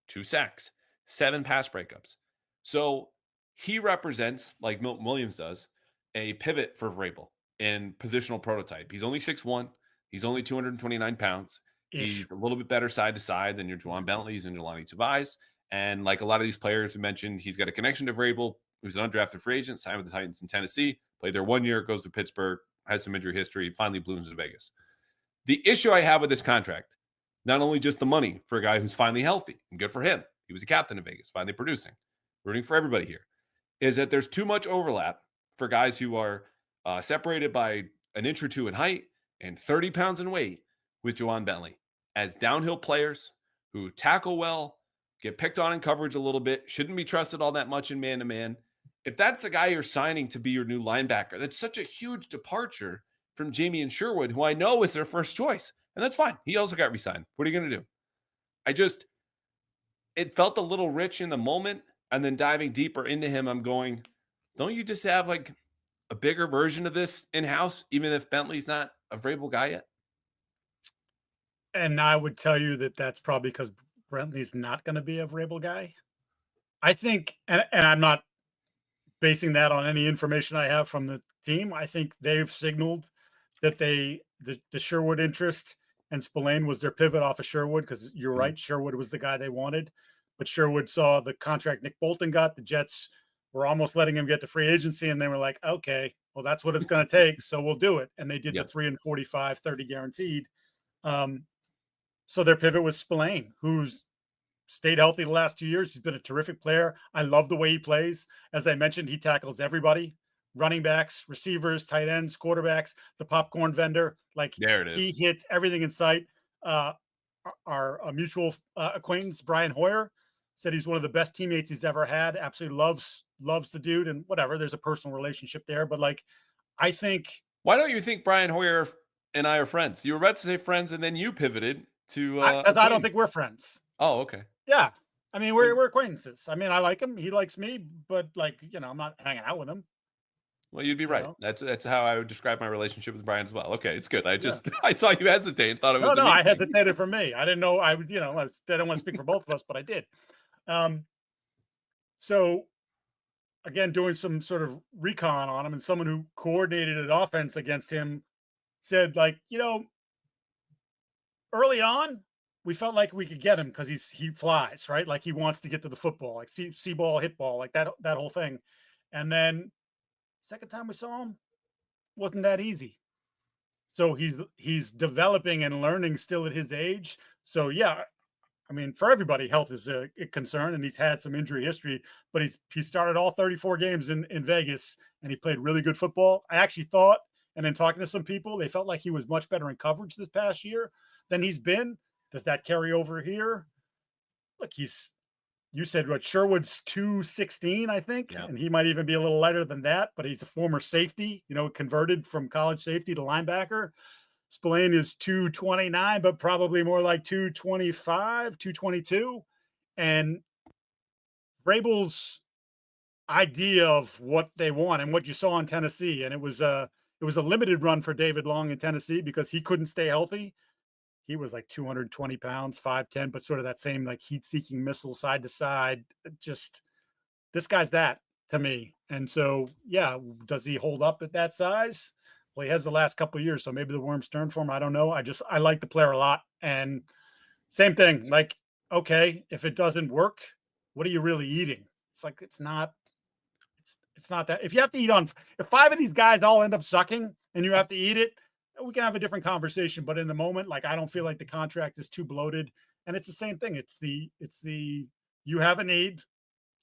2 sacks, 7 pass breakups. So he represents, like Milton Williams does, a pivot for Vrabel in positional prototype. He's only 6'1". He's only 229 pounds. He's a little bit better side to side than your Juwan Bentleys and Jelani Tavais. And like a lot of these players we mentioned, he's got a connection to Vrabel, who's an undrafted free agent, signed with the Titans in Tennessee, played there 1 year, goes to Pittsburgh, has some injury history, finally blooms in Vegas. The issue I have with this contract, not only just the money for a guy who's finally healthy, and good for him. He was a captain in Vegas, finally producing, rooting for everybody here, is that there's too much overlap for guys who are separated by an inch or two in height and 30 pounds in weight with Juwan Bentley as downhill players who tackle well, get picked on in coverage a little bit, shouldn't be trusted all that much in man-to-man. if that's the guy you're signing to be your new linebacker, that's such a huge departure from Jamie and Sherwood, who I know is their first choice. And that's fine. He also got re-signed. What are you going to do? It felt a little rich in the moment. And then diving deeper into him, I'm going, don't you just have like a bigger version of this in-house, even if Bentley's not a Vrabel guy yet? And I would tell you that that's probably because Bentley's not going to be a Vrabel guy. I think, and I'm not basing that on any information I have from the team. I think they've signaled that the Sherwood interest and Spillane was their pivot off of Sherwood, because you're right, Sherwood was the guy they wanted. But Sherwood saw the contract Nick Bolton got. The Jets were almost letting him get to free agency, and they were like, okay, well, that's what it's going to take, so we'll do it. And they did the 3 and 45, 30 guaranteed. So their pivot was Spillane, who's stayed healthy the last 2 years. He's been a terrific player. I love the way he plays. As I mentioned, he tackles everybody: running backs, receivers, tight ends, quarterbacks, the popcorn vendor. Like, there it is. He hits everything in sight. Our mutual acquaintance, Brian Hoyer, said he's one of the best teammates he's ever had. Absolutely loves the dude, and whatever. There's a personal relationship there. But like, I think. Why don't you think Brian Hoyer and I are friends? You were about to say friends, and then you pivoted to because I don't think we're friends. Oh, okay. Yeah. I mean, we're acquaintances. I mean, I like him. He likes me, but like, I'm not hanging out with him. Well, you'd be right. know? That's how I would describe my relationship with Brian as well. Okay, it's good. I saw you hesitate and thought it was no. I hesitated for me. I didn't know. I don't want to speak for both of us, but I did. So again, doing some sort of recon on him, and someone who coordinated an offense against him said, like, early on, we felt like we could get him because he flies, right? Like, he wants to get to the football, like see ball, hit ball, like that whole thing. And then second time we saw him, wasn't that easy. So he's developing and learning still at his age. So yeah, I mean, for everybody, health is a concern, and he's had some injury history, but he started all 34 games in Vegas, and he played really good football. I actually thought, and then talking to some people, they felt like he was much better in coverage this past year than he's been. Does that carry over here? Look, you said what, Sherwood's 216, I think, and he might even be a little lighter than that, but he's a former safety, converted from college safety to linebacker. Spillane is 229, but probably more like 225, 222. And Vrabel's idea of what they want and what you saw in Tennessee, and it was a limited run for David Long in Tennessee because he couldn't stay healthy. He was like 220 pounds, 5'10", but sort of that same like heat-seeking missile side to side. Just, this guy's that to me. And so, yeah, does he hold up at that size? Well, he has the last couple of years, so maybe the worm's turned for him. I don't know. I like the player a lot. And same thing, like, okay, if it doesn't work, what are you really eating? It's like, it's not that. If you have to eat if 5 of these guys all end up sucking and you have to eat it, we can have a different conversation. But in the moment, like, I don't feel like the contract is too bloated. And it's the same thing. It's the you have a need,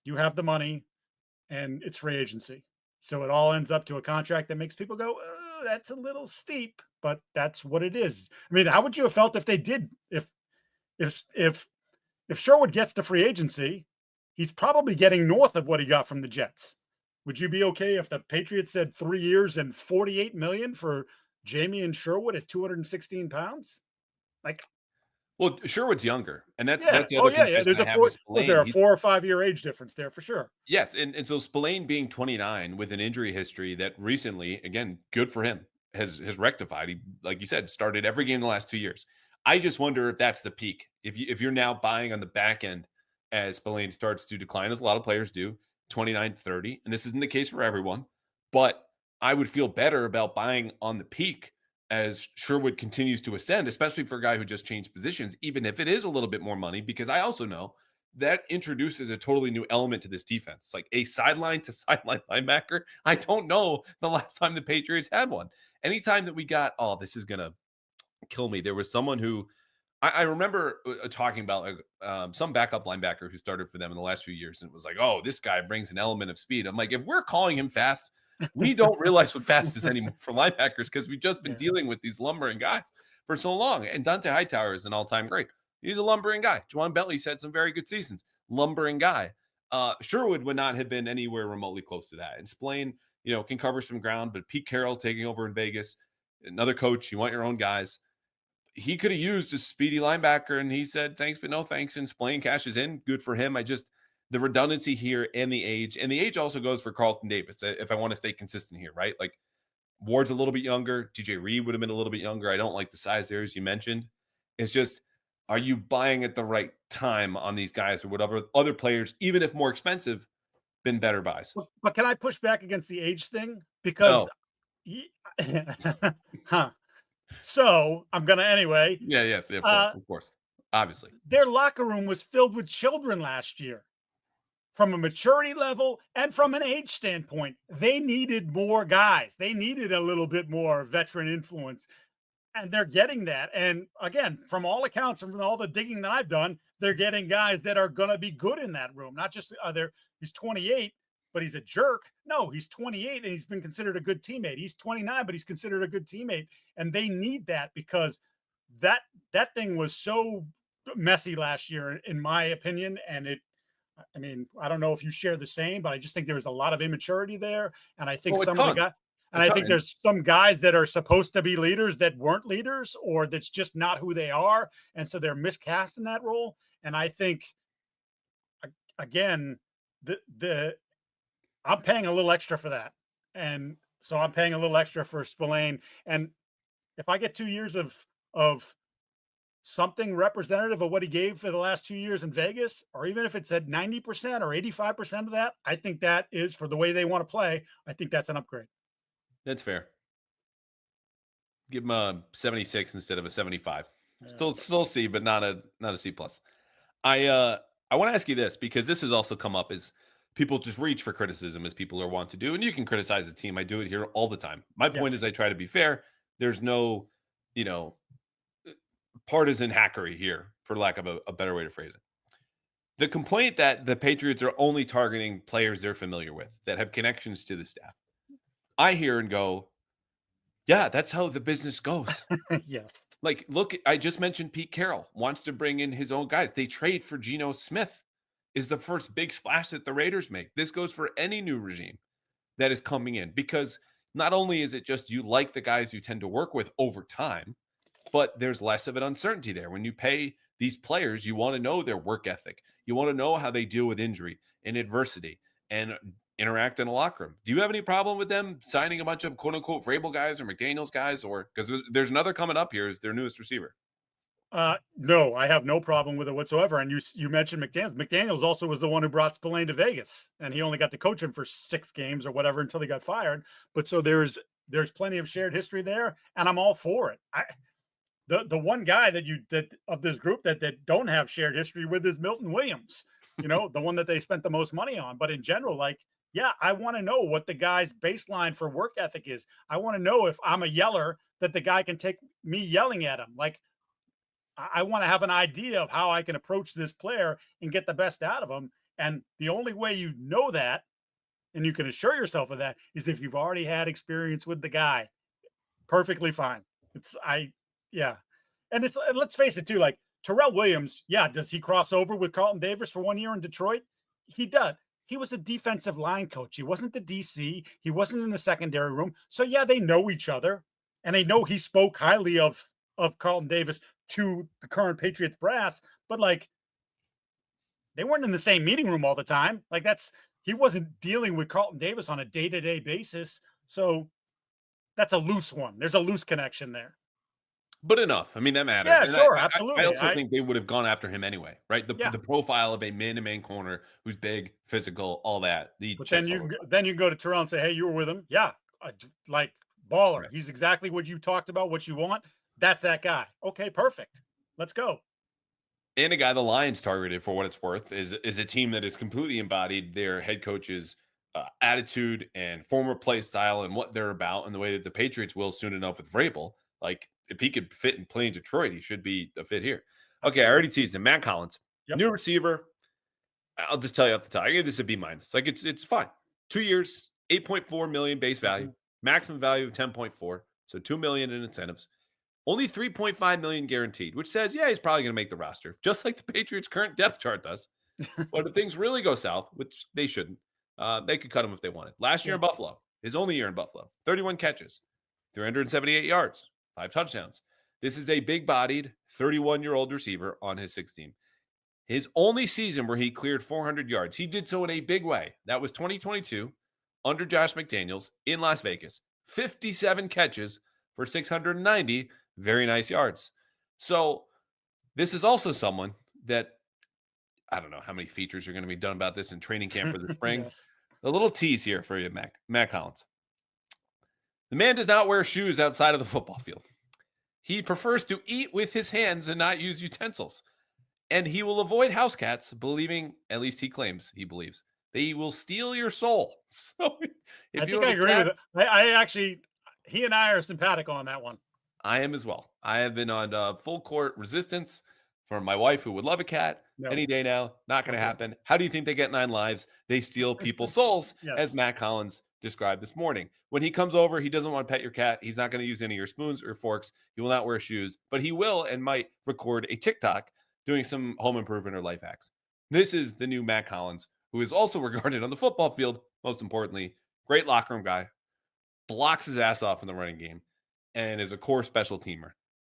you have the money, and it's free agency. So it all ends up to a contract that makes people go, oh, that's a little steep, but that's what it is. I mean, how would you have felt if they did, if Sherwood gets to free agency, he's probably getting north of what he got from the Jets. Would you be okay if the Patriots said 3 years and $48 million for Jamie and Sherwood at 216 pounds? Like, well, Sherwood's younger, and that's yeah. the other There's a 4 or 5 year age difference there for sure. Yes, and so Spillane being 29 with an injury history that recently, again, good for him, has rectified. He, like you said, started every game in the last 2 years. I just wonder if that's the peak. If you're now buying on the back end as Spillane starts to decline, as a lot of players do, 29, 30, and this isn't the case for everyone, but I would feel better about buying on the peak as Sherwood continues to ascend, especially for a guy who just changed positions, even if it is a little bit more money, because I also know that introduces a totally new element to this defense. Like a sideline to sideline linebacker. I don't know the last time the Patriots had one. Anytime that we got, oh, this is going to kill me. There was someone who I remember talking about some backup linebacker who started for them in the last few years. And it was like, oh, this guy brings an element of speed. I'm like, if we're calling him fast, we don't realize what fast is anymore for linebackers because we've just been dealing with these lumbering guys for so long. And Dante Hightower is an all-time great. He's a lumbering guy. Juwan Bentley's had some very good seasons. Lumbering guy. Sherwood would not have been anywhere remotely close to that. And Spillane, can cover some ground, but Pete Carroll taking over in Vegas, another coach, you want your own guys. He could have used a speedy linebacker, and he said, thanks, but no thanks. And Spillane cashes in. Good for him. The redundancy here and the age also goes for Carlton Davis. If I want to stay consistent here, right? Like Ward's a little bit younger. TJ Reed would have been a little bit younger. I don't like the size there, as you mentioned. It's just, are you buying at the right time on these guys or whatever other players, even if more expensive, been better buys? But can I push back against the age thing? Because, No. So I'm going to anyway. Yeah, yes, of course. Obviously. Their locker room was filled with children last year. From a maturity level and from an age standpoint, they needed more guys. They needed a little bit more veteran influence, and they're getting that. And again, from all accounts, from all the digging that I've done, they're getting guys that are going to be good in that room. Not just he's 28, but he's a jerk. No, he's 28 and he's been considered a good teammate. He's 29, but he's considered a good teammate. And they need that because that thing was so messy last year, in my opinion. And I don't know if you share the same, but I just think there was a lot of immaturity there. And I think I think there's some guys that are supposed to be leaders that weren't leaders, or that's just not who they are. And so they're miscast in that role. And I think, again, I'm paying a little extra for that. And so I'm paying a little extra for Spillane. And if I get 2 years of something representative of what he gave for the last 2 years in Vegas, or even if it's at 90% or 85% of that, I think that is, for the way they want to play, I think that's an upgrade. That's fair. Give him a 76 instead of a 75. Yeah. Still C, but not a C plus. I want to ask you this, because this has also come up as people just reach for criticism, as people are wont to do, and you can criticize the team. I do it here all the time. My point is I try to be fair. There's no, partisan hackery here, for lack of a better way to phrase it. The complaint that the Patriots are only targeting players they're familiar with, that have connections to the staff. I hear and go, yeah, that's how the business goes. Yes. Like, look, I just mentioned Pete Carroll wants to bring in his own guys. They trade for Geno Smith is the first big splash that the Raiders make. This goes for any new regime that is coming in, because not only is it just you like the guys you tend to work with over time, but there's less of an uncertainty there. When you pay these players, you want to know their work ethic. You want to know how they deal with injury and adversity and interact in a locker room. Do you have any problem with them signing a bunch of quote unquote Vrabel guys or McDaniels guys, or because there's another coming up here as their newest receiver? No, I have no problem with it whatsoever. And you mentioned McDaniels. McDaniels also was the one who brought Spillane to Vegas, and he only got to coach him for 6 games or whatever until he got fired. But so there's plenty of shared history there, and I'm all for it. The one guy that of this group that don't have shared history with is Milton Williams, the one that they spent the most money on. But in general, I want to know what the guy's baseline for work ethic is. I want to know if I'm a yeller that the guy can take me yelling at him. I want to have an idea of how I can approach this player and get the best out of him. And the only way you know that, and you can assure yourself of that, is if you've already had experience with the guy. Perfectly fine. And let's face it too, Terrell Williams, does he cross over with Carlton Davis for 1 year in Detroit? He does. He was a defensive line coach. He wasn't the DC. He wasn't in the secondary room. So they know each other, and they know he spoke highly of Carlton Davis to the current Patriots brass, but they weren't in the same meeting room all the time. He wasn't dealing with Carlton Davis on a day-to-day basis. So that's a loose one. There's a loose connection there. But enough. I mean, that matters. Yeah, and sure, absolutely. I also think they would have gone after him anyway, right? The profile of a man-to-man corner who's big, physical, all that. But then you go to Terrell and say, hey, you were with him. Yeah, baller. Right. He's exactly what you talked about, what you want. That's that guy. Okay, perfect. Let's go. And a guy the Lions targeted, for what it's worth, is a team that has completely embodied their head coach's attitude and former play style and what they're about, and the way that the Patriots will soon enough with Vrabel. If he could fit and play in Detroit, he should be a fit here. Okay, I already teased him. Mack Hollins, new receiver. I'll just tell you off the top. I gave this a B-. It's fine. 2 years, $8.4 million base value, maximum value of 10.4, so $2 million in incentives. Only $3.5 million guaranteed, which says, he's probably going to make the roster, just like the Patriots' current depth chart does. But if things really go south, which they shouldn't, they could cut him if they wanted. Last year in Buffalo, his only year in Buffalo, 31 catches, 378 yards, 5 touchdowns. This is a big-bodied 31-year-old receiver on his 6th team. His only season where he cleared 400 yards, he did so in a big way. That was 2022 under Josh McDaniels in Las Vegas. 57 catches for 690 very nice yards. So this is also someone that I don't know how many features are going to be done about this in training camp for the spring. Yes. A little tease here for you, Mack Hollins. The man does not wear shoes outside of the football field. He prefers to eat with his hands and not use utensils. And he will avoid house cats, believing, at least he claims he believes, they will steal your soul. So if I you think I have a agree cat, with it. I actually, he and I are simpatico on that one. I am as well. I have been on full court resistance from my wife, who would love a cat No. any day now. Not going to Okay. happen. How do you think they get 9 lives? They steal people's souls, as Yes. Mack Hollins described this morning. When he comes over, he doesn't want to pet your cat. He's not going to use any of your spoons or forks. He will not wear shoes, but he will and might record a TikTok doing some home improvement or life hacks. This is the new Mack Hollins, who is also regarded on the football field, most importantly, great locker room guy, blocks his ass off in the running game, and is a core special teamer.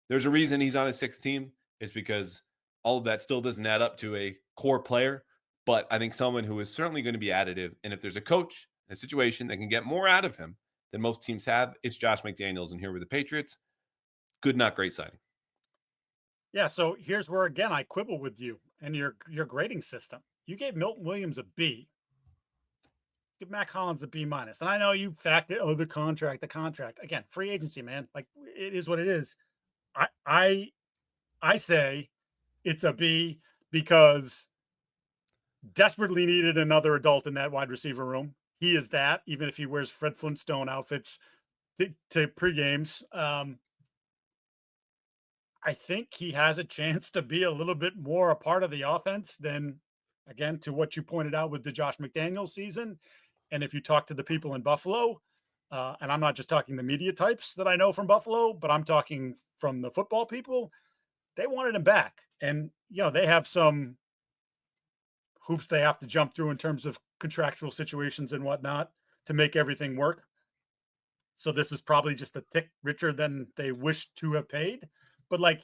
There's a reason he's on his 6th team. It's because all of that still doesn't add up to a core player, but I think someone who is certainly going to be additive. And if there's a coach, a situation that can get more out of him than most teams have, it's Josh McDaniels. And here with the Patriots, good, not great signing. Yeah. So here's where, again, I quibble with you and your grading system. You gave Milton Williams a B. Give Mack Hollins a B minus. And I know you factored, the contract. Again, free agency, man. Like, it is what it is. I say it's a B because desperately needed another adult in that wide receiver room. He is that, even if he wears Fred Flintstone outfits to pre-games. I think he has a chance to be a little bit more a part of the offense than, again, to what you pointed out with the Josh McDaniels season. And if you talk to the people in Buffalo, and I'm not just talking the media types that I know from Buffalo, but I'm talking from the football people, they wanted him back. And, they have some hoops they have to jump through in terms of contractual situations and whatnot to make everything work. So this is probably just a tick richer than they wished to have paid. But, like,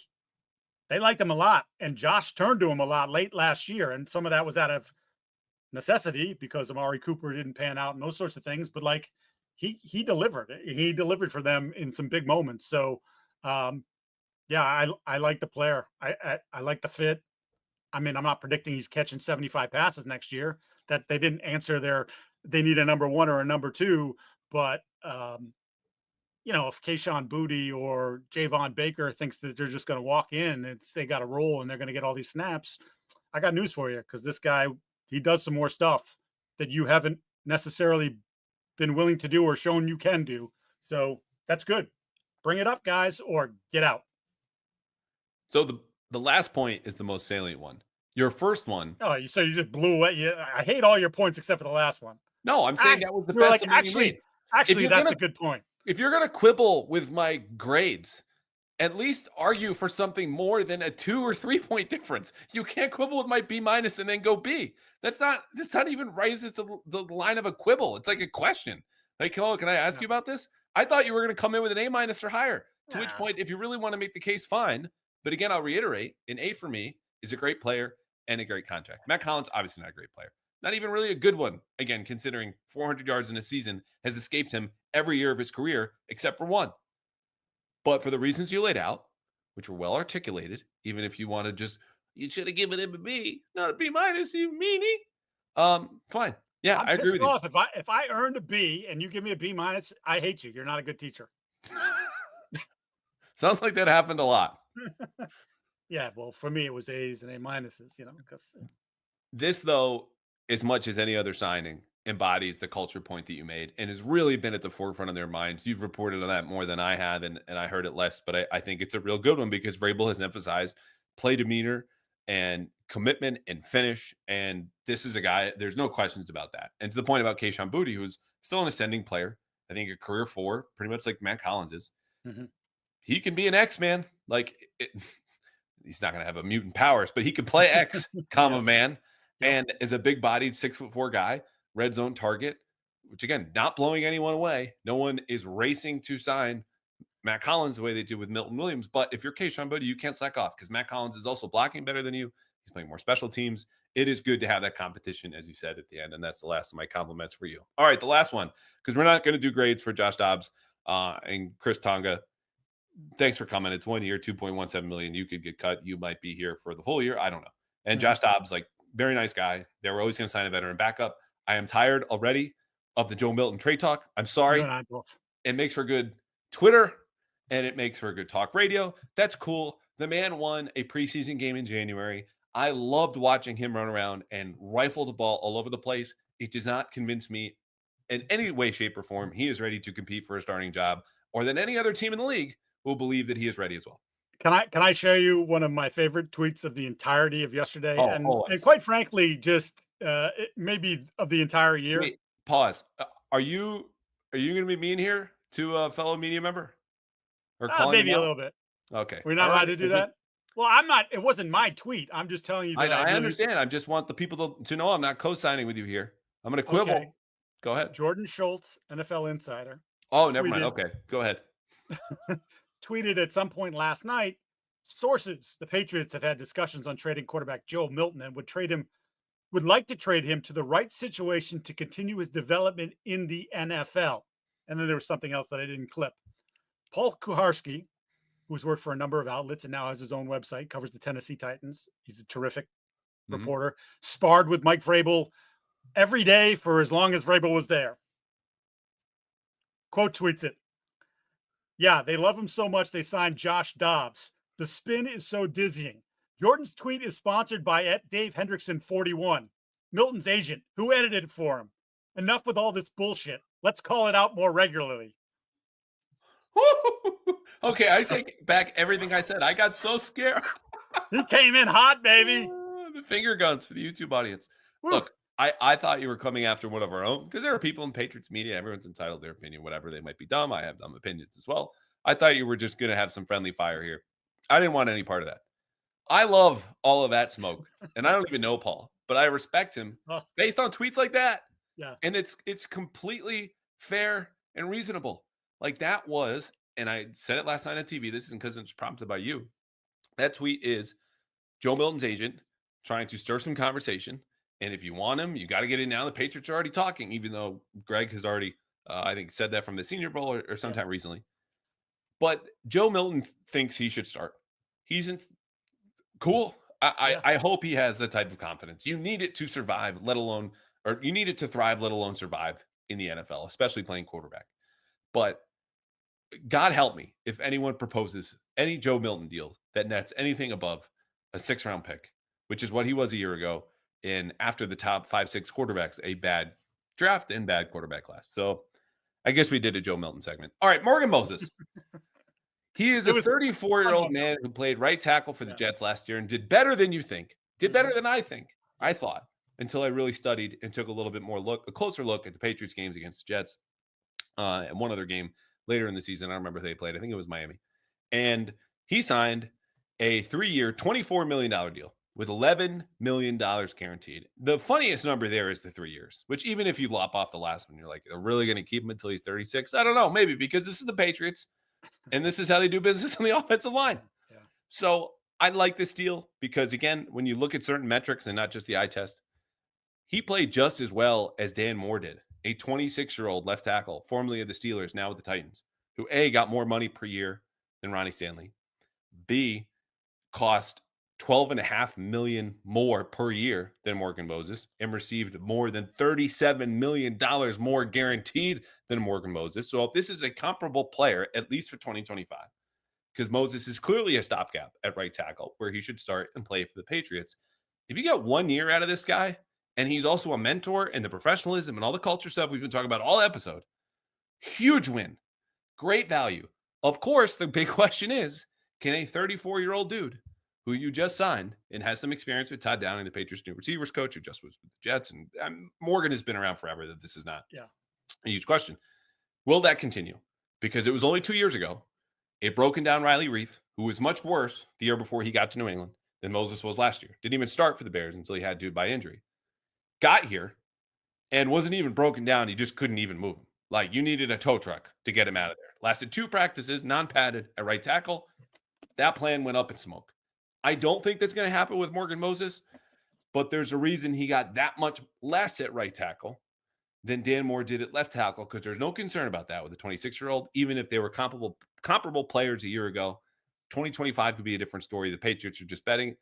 they liked him a lot. And Josh turned to him a lot late last year. And some of that was out of necessity because Amari Cooper didn't pan out and those sorts of things. But, like, he delivered. He delivered for them in some big moments. So, yeah, I like the player. I like the fit. I mean, I'm not predicting he's catching 75 passes next year. That they didn't answer they need a number 1 or a number 2. But, if Kayshon Boutte or Javon Baker thinks that they're just going to walk in, they got a role and they're going to get all these snaps, I got news for you, because this guy, he does some more stuff that you haven't necessarily been willing to do or shown you can do. So that's good. Bring it up, guys, or get out. So the last point is the most salient one. Your first one. Oh, you just blew away. I hate all your points except for the last one. No, I'm saying that was the You're best. like, actually, that's a good point. If you're going to quibble with my grades, at least argue for something more than a 2 or 3 point difference. You can't quibble with my B minus and then go B. That's not even raises to the line of a quibble. It's like a question. Like, oh, can I ask you about this? I thought you were going to come in with an A minus or higher. To which point, if you really want to make the case, fine. But again, I'll reiterate, an A for me is a great player and a great contract. Mack Hollins, obviously not a great player. Not even really a good one. Again, considering 400 yards in a season has escaped him every year of his career, except for one. But for the reasons you laid out, which were well articulated, even if you want to you should have given him a B, not a B minus, you meanie. Fine. Yeah, I agree with you. If I earned a B and you give me a B minus, I hate you. You're not a good teacher. Sounds like that happened a lot. Yeah, well, for me, it was A's and A minuses, because this, though, as much as any other signing, embodies the culture point that you made and has really been at the forefront of their minds. You've reported on that more than I have, and I heard it less, but I think it's a real good one because Vrabel has emphasized play demeanor and commitment and finish. And this is a guy, there's no questions about that. And to the point about Kayshon Boutte, who's still an ascending player, I think a career 4, pretty much like Mack Hollins is. Mm-hmm. He can be an X, man. Like, he's not going to have a mutant powers, but he can play X, yes. man. And as a big-bodied 6'4" guy, red zone target, which again, not blowing anyone away. No one is racing to sign Mack Hollins the way they did with Milton Williams. But if you're Kayshon Boutte, you can't slack off because Mack Hollins is also blocking better than you. He's playing more special teams. It is good to have that competition, as you said at the end. And that's the last of my compliments for you. All right, the last one, because we're not going to do grades for Josh Dobbs and Chris Tonga. Thanks for coming. It's 1 year, $2.17 million. You could get cut. You might be here for the whole year. I don't know. And Josh Dobbs, like, very nice guy. They were always going to sign a veteran backup. I am tired already of the Joe Milton trade talk. I'm sorry. It makes for good Twitter and it makes for a good talk radio. That's cool. The man won a preseason game in January. I loved watching him run around and rifle the ball all over the place. It does not convince me in any way, shape, or form he is ready to compete for a starting job, or that any other team in the league will believe that he is ready as well. Can I show you one of my favorite tweets of the entirety of yesterday? Oh, and quite frankly, just maybe of the entire year. Wait, pause. Are you going to be mean here to a fellow media member? Or maybe a little bit. Okay. We're not allowed to do that? Well, I'm not. It wasn't my tweet. I'm just telling you that I understand. I just want the people to know I'm not co-signing with you here. I'm going to quibble. Okay. Go ahead. Jordan Schultz, NFL insider. Oh, never mind. Okay, go ahead. Tweeted at some point last night, sources, the Patriots have had discussions on trading quarterback Joe Milton and would like to trade him to the right situation to continue his development in the NFL. And then there was something else that I didn't clip. Paul Kuharsky, who's worked for a number of outlets and now has his own website, covers the Tennessee Titans. He's a terrific reporter. Sparred with Mike Vrabel every day for as long as Vrabel was there. Quote tweets it. Yeah, they love him so much they signed Josh Dobbs. The spin is so dizzying. Jordan's tweet is sponsored by Dave Hendrickson41, Milton's agent, who edited it for him. Enough with all this bullshit. Let's call it out more regularly. Okay, I take back everything I said. I got so scared. He came in hot, baby. The finger guns for the YouTube audience. Woo. Look, I thought you were coming after one of our own because there are people in Patriots media. Everyone's entitled to their opinion, whatever. They might be dumb. I have dumb opinions as well. I thought you were just going to have some friendly fire here. I didn't want any part of that. I love all of that smoke, and I don't even know Paul, but I respect him based on tweets like that. Yeah, and it's completely fair and reasonable. Like that was, and I said it last night on TV. This isn't because it's prompted by you. That tweet is Joe Milton's agent trying to stir some conversation. And if you want him, you got to get in now. The Patriots are already talking, even though Greg has already, I think, said that from the Senior Bowl or sometime recently. But Joe Milton thinks he should start. He's cool. I hope he has that type of confidence. You need it to survive, you need it to thrive, let alone survive in the NFL, especially playing quarterback. But God help me if anyone proposes any Joe Milton deal that nets anything above a 6th-round pick, which is what he was a year ago. And after the top 5-6 quarterbacks, a bad draft and bad quarterback class. So I guess we did a Joe Milton segment. All right, Morgan Moses. He is a 34-year-old man who played right tackle for the Jets last year and did better than you think. Did better than I thought, until I really studied and took a little bit more a closer look at the Patriots games against the Jets and one other game later in the season. I don't remember if they played. I think it was Miami. And he signed a 3-year, $24 million deal with $11 million guaranteed. The funniest number there is the 3 years, which even if you lop off the last one, you're like, they're really going to keep him until he's 36? I don't know, maybe, because this is the Patriots, and this is how they do business on the offensive line. Yeah. So I like this deal because, again, when you look at certain metrics and not just the eye test, he played just as well as Dan Moore did, a 26-year-old left tackle, formerly of the Steelers, now with the Titans, who A, got more money per year than Ronnie Stanley, B, cost $12.5 million more per year than Morgan Moses, and received more than $37 million more guaranteed than Morgan Moses. So if this is a comparable player, at least for 2025, because Moses is clearly a stopgap at right tackle where he should start and play for the Patriots. If you get 1 year out of this guy, and he's also a mentor and the professionalism and all the culture stuff we've been talking about all episode, huge win, great value. Of course, the big question is, can a 34-year-old dude who you just signed and has some experience with Todd Downing, the Patriots' new receivers coach, who just was with the Jets, and Morgan has been around forever, that this is not a huge question. Will that continue? Because it was only 2 years ago, a broken down Riley Reif, who was much worse the year before he got to New England than Moses was last year. Didn't even start for the Bears until he had to by injury. got here and wasn't even broken down. You just couldn't even move him. Like, you needed a tow truck to get him out of there. Lasted 2 practices, non-padded at right tackle. That plan went up in smoke. I don't think that's going to happen with Morgan Moses, but there's a reason he got that much less at right tackle than Dan Moore did at left tackle, because there's no concern about that with a 26-year-old. Even if they were comparable players a year ago, 2025 could be a different story. The Patriots are just betting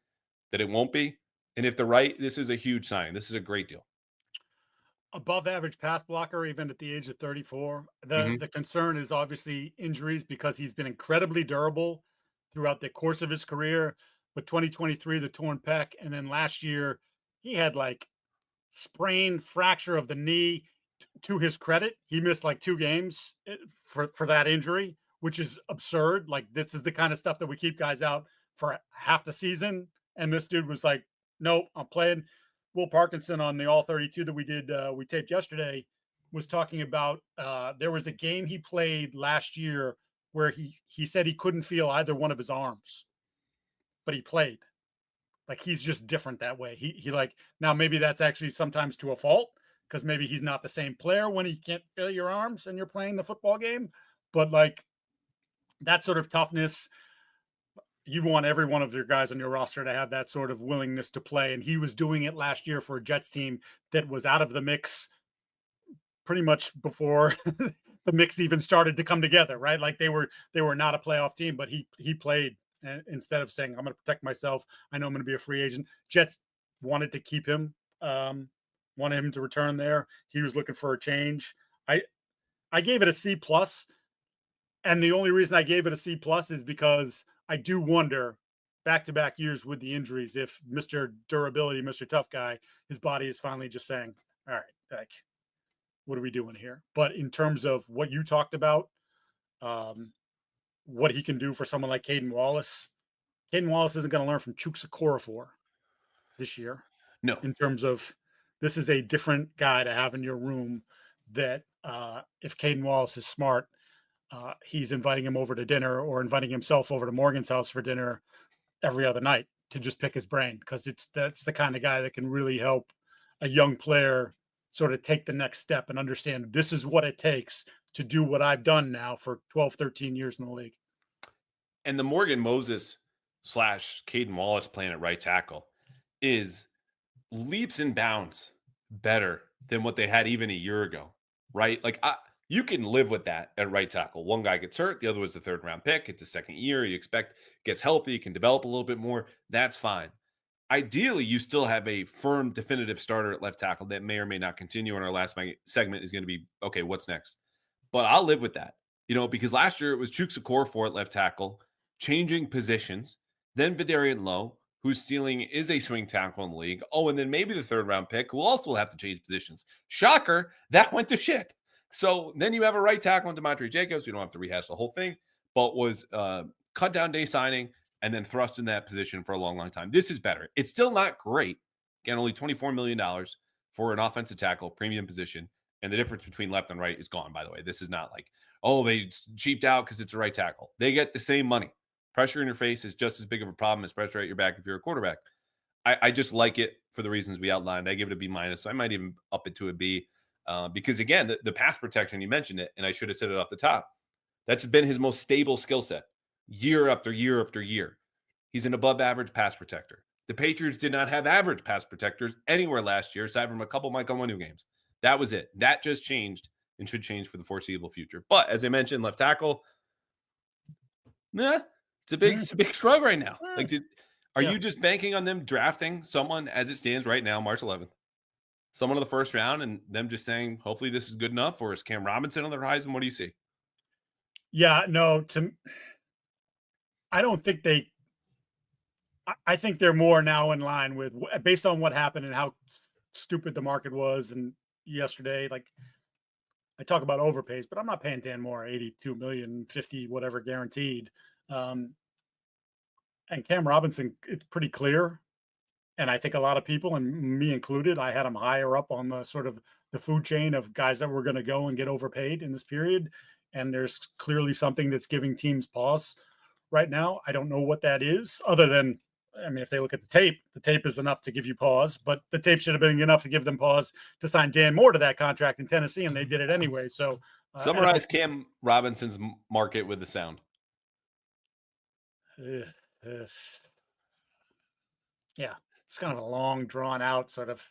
that it won't be. And if they're right, this is a huge sign. This is a great deal. Above average pass blocker, even at the age of 34. Mhm. The concern is obviously injuries, because he's been incredibly durable throughout the course of his career. But 2023, the torn pec, and then last year he had like sprain, fracture of the knee. To his credit, he missed like 2 games for that injury, which is absurd. Like, this is the kind of stuff that we keep guys out for half the season, and this dude was like, "Nope, I'm playing." Will Parkinson on the All 32 that we taped yesterday was talking about there was a game he played last year where he said he couldn't feel either one of his arms, but he played. Like, he's just different that way. He like, now maybe that's actually sometimes to a fault, because maybe he's not the same player when he can't feel your arms and you're playing the football game. But like, that sort of toughness, you want every one of your guys on your roster to have that sort of willingness to play. And he was doing it last year for a Jets team that was out of the mix pretty much before the mix even started to come together, right? Like, they were not a playoff team, but he played, instead of saying, "I'm going to protect myself, I know I'm going to be a free agent." Jets wanted to keep him, wanted him to return there. He was looking for a change. I gave it a C plus, and the only reason I gave it a C plus is because I do wonder, back-to-back years with the injuries, if Mr. Durability, Mr. Tough Guy, his body is finally just saying, "All right, like, what are we doing here?" But in terms of what you talked about, what he can do for someone like Caden Wallace isn't going to learn from Chuksa Okorafor this year. No. In terms of, this is a different guy to have in your room that if Caden Wallace is smart, he's inviting him over to dinner, or inviting himself over to Morgan's house for dinner every other night to just pick his brain, because that's the kind of guy that can really help a young player sort of take the next step and understand, this is what it takes to do what I've done now for 12, 13 years in the league. And the Morgan Moses / Caden Wallace playing at right tackle is leaps and bounds better than what they had even a year ago, right? Like, you can live with that at right tackle. One guy gets hurt, the other was the 3rd-round pick. It's a second year. You expect gets healthy, can develop a little bit more. That's fine. Ideally, you still have a firm, definitive starter at left tackle that may or may not continue. And our last segment is going to be, okay, what's next? But I'll live with that, because last year it was Chuksa Okorafor at left tackle, changing positions, then Vidarian Lowe, whose ceiling is a swing tackle in the league. Oh, and then maybe the 3rd-round pick, who also will have to change positions. Shocker, that went to shit. So then you have a right tackle in Demontre Jacobs. We don't have to rehash the whole thing, but was cut down day signing and then thrust in that position for a long, long time. This is better. It's still not great. Again, only $24 million for an offensive tackle, premium position. And the difference between left and right is gone, by the way. This is not like, oh, they cheaped out because it's a right tackle. They get the same money. Pressure in your face is just as big of a problem as pressure at your back if you're a quarterback. I just like it for the reasons we outlined. I give it a B-. So I might even up it to a B. Because, again, the pass protection, you mentioned it, and I should have said it off the top. That's been his most stable skill set year after year after year. He's an above-average pass protector. The Patriots did not have average pass protectors anywhere last year, aside from a couple Michael Onwenu games. That was it. That just changed and should change for the foreseeable future. But as I mentioned, left tackle, it's a big shrug right now. Like, are you just banking on them drafting someone as it stands right now, March 11th? Someone in the 1st round, and them just saying, hopefully this is good enough? Or is Cam Robinson on the horizon? What do you see? Yeah, no, I don't think I think they're more now in line with, based on what happened and how stupid the market was. And yesterday, like, I talk about overpays, but I'm not paying Dan Moore 82 million, 50, whatever guaranteed. And Cam Robinson, it's pretty clear. And I think a lot of people, and me included, I had him higher up on the sort of the food chain of guys that were going to go and get overpaid in this period. And there's clearly something that's giving teams pause right now. I don't know what that is, other than I mean, if they look at the tape is enough to give you pause, but the tape should have been enough to give them pause to sign Dan Moore to that contract in Tennessee, and they did it anyway. So summarize Cam Robinson's market with the sound. Yeah, it's kind of a long, drawn out sort of.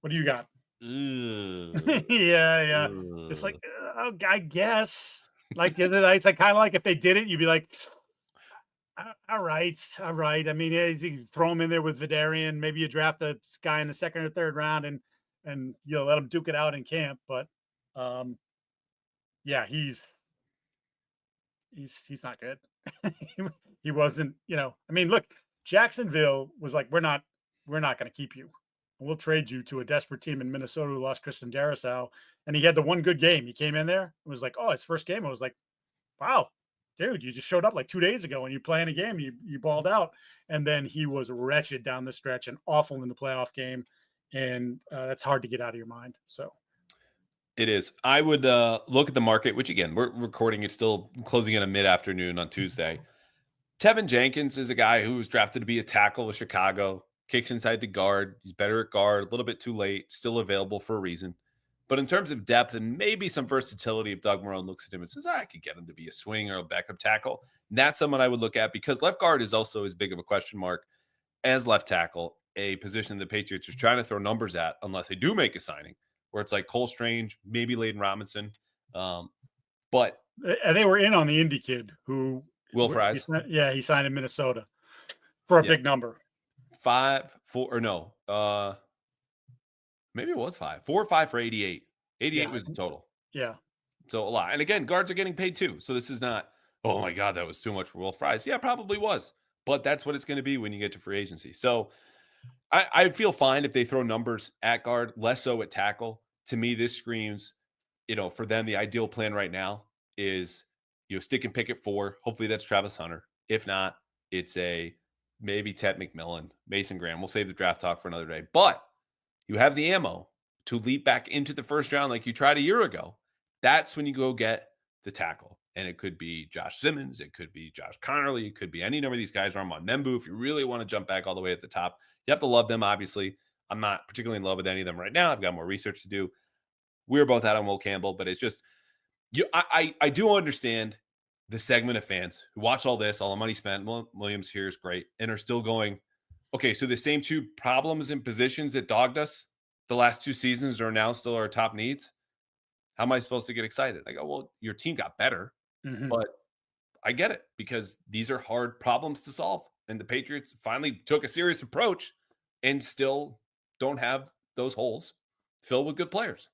What do you got? Yeah. It's like, I guess. Like, is it? It's like kind of like if they did it, you'd be like, all right. I mean, you throw him in there with Vidarian. Maybe you draft a guy in the second or third round, and you let him duke it out in camp. But, yeah, he's not good. He wasn't. I mean, look, Jacksonville was like, we're not going to keep you. We'll trade you to a desperate team in Minnesota who lost Christian Darrisaw, and he had the one good game. He came in there. It was like, oh, his first game. I was like, wow, dude, you just showed up like 2 days ago and you playing a game. You balled out, and then he was wretched down the stretch and awful in the playoff game, and that's hard to get out of your mind. So it is. I would look at the market, which again, we're recording. It's still closing in a mid-afternoon on Tuesday. Tevin Jenkins is a guy who was drafted to be a tackle with Chicago. Kicks inside to guard. He's better at guard, a little bit too late, still available for a reason. But in terms of depth and maybe some versatility, if Doug Marrone looks at him and says, I could get him to be a swing or a backup tackle, that's someone I would look at, because left guard is also as big of a question mark as left tackle, a position the Patriots are trying to throw numbers at unless they do make a signing, where it's like Cole Strange, maybe Layden Robinson. But they were in on the indie kid who Will Fries. He signed in Minnesota for a big number. 5, 4, or no. Maybe it was 5. 4 or 5 for 88. 88 was the total. Yeah. So a lot. And again, guards are getting paid too. So this is not, oh my God, that was too much for Will Fries. Yeah, probably was. But that's what it's going to be when you get to free agency. So I feel fine if they throw numbers at guard, less so at tackle. To me, this screams, for them, the ideal plan right now is, stick and pick at 4. Hopefully that's Travis Hunter. If not, it's maybe Ted McMillan, Mason Graham. We'll save the draft talk for another day. But you have the ammo to leap back into the first round like you tried a year ago. That's when you go get the tackle. And it could be Josh Simmons. It could be Josh Connerly. It could be any number of these guys. Armand Membu, if you really want to jump back all the way at the top. You have to love them, obviously. I'm not particularly in love with any of them right now. I've got more research to do. We're both out on Will Campbell, but it's just, I do understand the segment of fans who watch all this, all the money spent. Williams here is great, and are still going, okay, so the same 2 problems and positions that dogged us the last 2 seasons are now still our top needs. How am I supposed to get excited? I go, well, your team got better, but I get it, because these are hard problems to solve. And the Patriots finally took a serious approach and still don't have those holes filled with good players.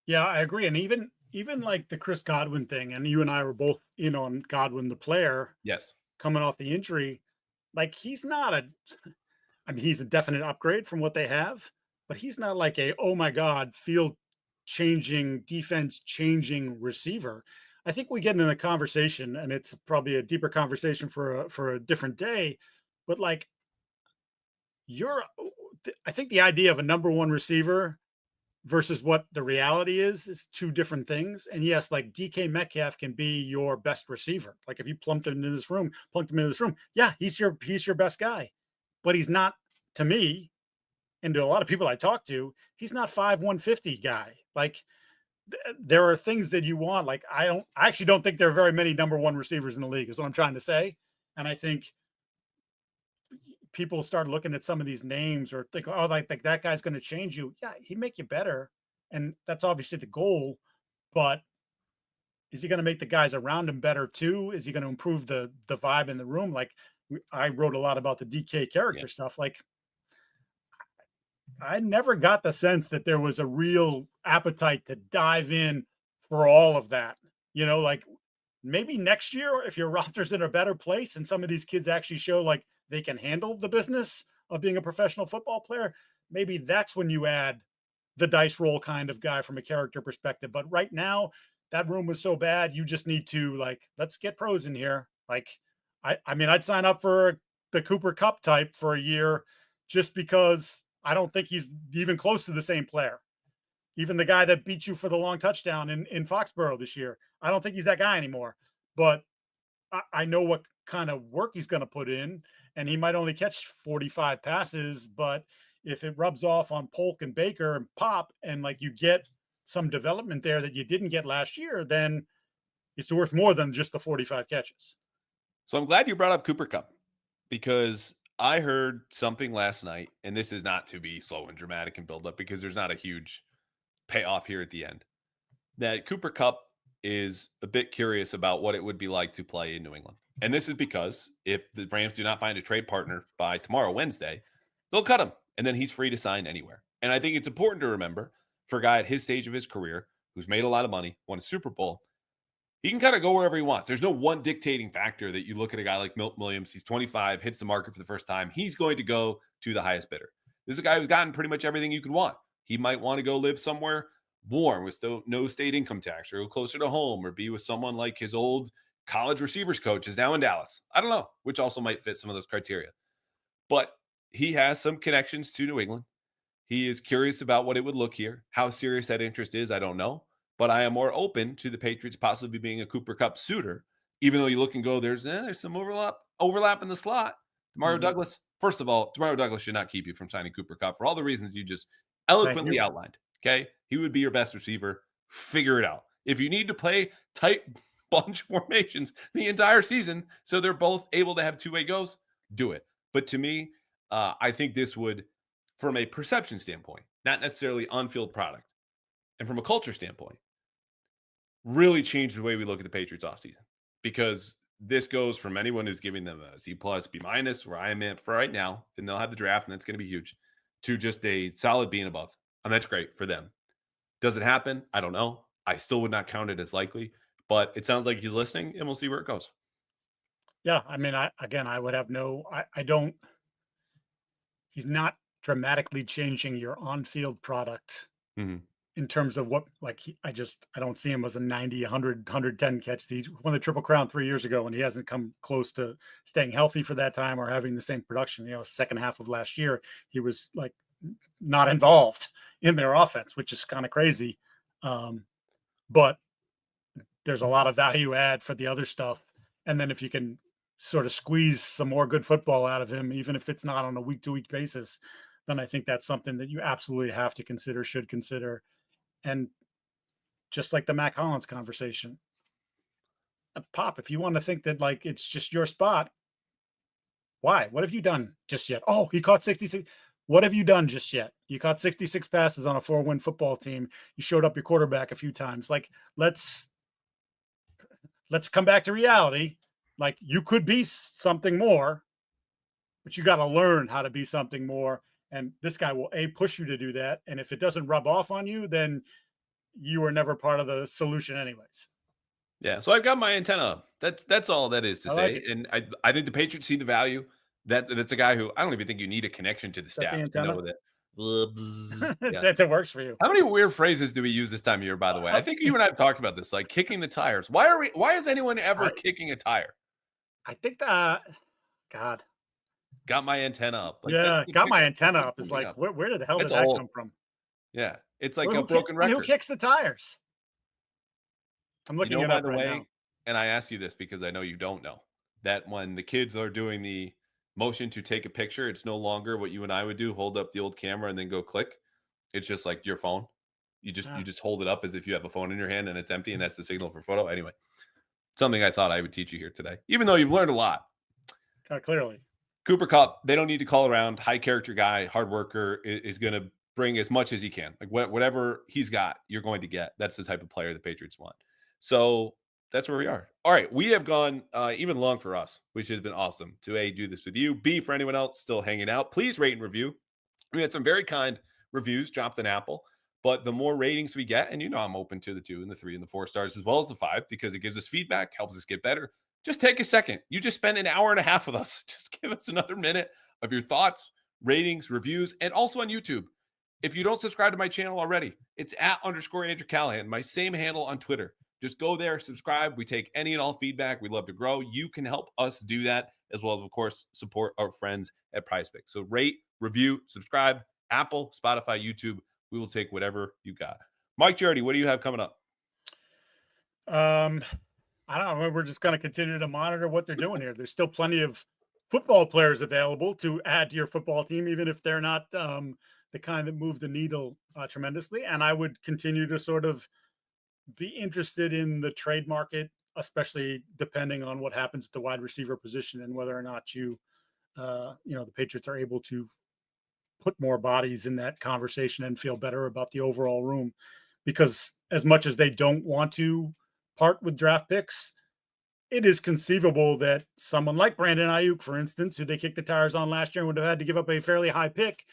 Yeah, I agree. And even like the Chris Godwin thing, and you and I were both in on Godwin, the player. Yes. Coming off the injury, like he's a definite upgrade from what they have, but he's not like oh my God, field changing, defense changing receiver. I think we get into the conversation, and it's probably a deeper conversation for a different day, but like I think the idea of a number 1 receiver versus what the reality is 2 different things. And yes, like DK Metcalf can be your best receiver. Like if you plunked him into this room, yeah, he's your best guy. But he's not, to me, and to a lot of people I talk to, he's not 5'150" guy. Like there are things that you want. Like I actually don't think there are very many number 1 receivers in the league, is what I'm trying to say. And I think people start looking at some of these names or think, oh, like that guy's going to change you. Yeah, he'd make you better. And that's obviously the goal. But is he going to make the guys around him better too? Is he going to improve the vibe in the room? Like I wrote a lot about the DK character stuff. Like I never got the sense that there was a real appetite to dive in for all of that. Like maybe next year, if your roster's in a better place and some of these kids actually show like they can handle the business of being a professional football player, maybe that's when you add the dice roll kind of guy from a character perspective. But right now, that room was so bad, you just need to like, let's get pros in here. Like, I mean, I'd sign up for the Cooper Kupp type for a year just because I don't think he's even close to the same player. Even the guy that beat you for the long touchdown in Foxboro this year, I don't think he's that guy anymore. But I know what kind of work he's going to put in. and he might only catch 45 passes, but if it rubs off on Polk and Baker and Pop, and like you get some development there that you didn't get last year, then it's worth more than just the 45 catches. So I'm glad you brought up Cooper Kupp, because I heard something last night, and this is not to be slow and dramatic and build up because there's not a huge payoff here at the end, that Cooper Kupp is a bit curious about what it would be like to play in New England. And this is because if the Rams do not find a trade partner by tomorrow, Wednesday, they'll cut him, and then he's free to sign anywhere. And I think it's important to remember for a guy at his stage of his career who's made a lot of money, won a Super Bowl, he can kind of go wherever he wants. There's no one dictating factor that you look at a guy like Milton Williams. He's 25, hits the market for the first time. He's going to go to the highest bidder. This is a guy who's gotten pretty much everything you could want. He might want to go live somewhere warm with no state income tax, or go closer to home, or be with someone like his old college receivers coach is now in Dallas. I don't know, which also might fit some of those criteria. But he has some connections to New England. He is curious about what it would look here. How serious that interest is, I don't know. But I am more open to the Patriots possibly being a Cooper Kupp suitor, even though you look and go, there's some overlap in the slot. Demario Douglas, first of all, Demario Douglas should not keep you from signing Cooper Kupp for all the reasons you just eloquently outlined. Okay, he would be your best receiver. Figure it out. If you need to play tight bunch formations the entire season so they're both able to have two-way goes, do it. But to me, I think this would, from a perception standpoint, not necessarily on-field product, and from a culture standpoint, really change the way we look at the Patriots offseason, because this goes from anyone who's giving them a C+, B-, where I am at for right now, and they'll have the draft, and that's going to be huge, to just a solid B and above. And that's great for them. Does it happen? I don't know. I still would not count it as likely, but it sounds like he's listening, and we'll see where it goes. Yeah, I mean, I would have I don't. He's not dramatically changing your on-field product in terms of what, like, I don't see him as a 90, 100, 110 catch. He won the Triple Crown 3 years ago, and he hasn't come close to staying healthy for that time or having the same production. Second half of last year, he was like not involved in their offense, which is kind of crazy. But there's a lot of value add for the other stuff. And then if you can sort of squeeze some more good football out of him, even if it's not on a week-to-week basis, then I think that's something that you absolutely have to consider, should consider. And just like the Mack Hollins conversation, Pop, if you want to think that like it's just your spot, why? What have you done just yet? Oh, he caught 66. What have you done just yet? You caught 66 passes on a 4-win football team. You showed up your quarterback a few times. Like, let's come back to reality. Like, you could be something more, but you got to learn how to be something more. And this guy will push you to do that. And if it doesn't rub off on you, then you were never part of the solution anyways. Yeah. So I've got my antenna up. That's all that is to say. Like, and I think the Patriots see the value. That's a guy who I don't even think you need a connection to the staff to know that. Yeah. That works for you. How many weird phrases do we use this time of year, by the way? I think you and I have talked about this, like kicking the tires. Why is anyone ever kicking a tire? I think that, God. Got my antenna up. Like, yeah, got my antenna up. Is like, where did the hell did that come from? Yeah, it's like a broken record. Who kicks the tires? I'm looking it up by the right way, now. And I ask you this because I know you don't know, that when the kids are doing the motion to take a picture, it's no longer what you and I would do, hold up the old camera and then go click. It's just like your phone. You just hold it up as if you have a phone in your hand and it's empty, and that's the signal for photo. Anyway, something I thought I would teach you here today, even though you've learned a lot. Clearly. Cooper Kupp, they don't need to call around. High character guy, hard worker, is going to bring as much as he can. Like whatever he's got, you're going to get. That's the type of player the Patriots want. So that's where we are. All right, we have gone even long for us, which has been awesome to A, do this with you, B, for anyone else still hanging out. Please rate and review. We had some very kind reviews dropped in Apple, but the more ratings we get, and I'm open to the 2 and the 3 and the 4 stars as well as the 5, because it gives us feedback, helps us get better. Just take a second. You just spent an hour and a half with us. Just give us another minute of your thoughts, ratings, reviews, and also on YouTube. If you don't subscribe to my channel already, it's @_Andrew Callahan, my same handle on Twitter. Just go there, subscribe. We take any and all feedback. We'd love to grow. You can help us do that, as well as, of course, support our friends at PrizePicks. So rate, review, subscribe, Apple, Spotify, YouTube. We will take whatever you got. Mike Giardi, what do you have coming up? I don't know. We're just going to continue to monitor what they're doing here. There's still plenty of football players available to add to your football team, even if they're not the kind that move the needle tremendously. And I would continue to sort of be interested in the trade market, especially depending on what happens at the wide receiver position and whether or not the Patriots are able to put more bodies in that conversation and feel better about the overall room. Because as much as they don't want to part with draft picks, it is conceivable that someone like Brandon Ayuk, for instance, who they kicked the tires on last year and would have had to give up a fairly high pick.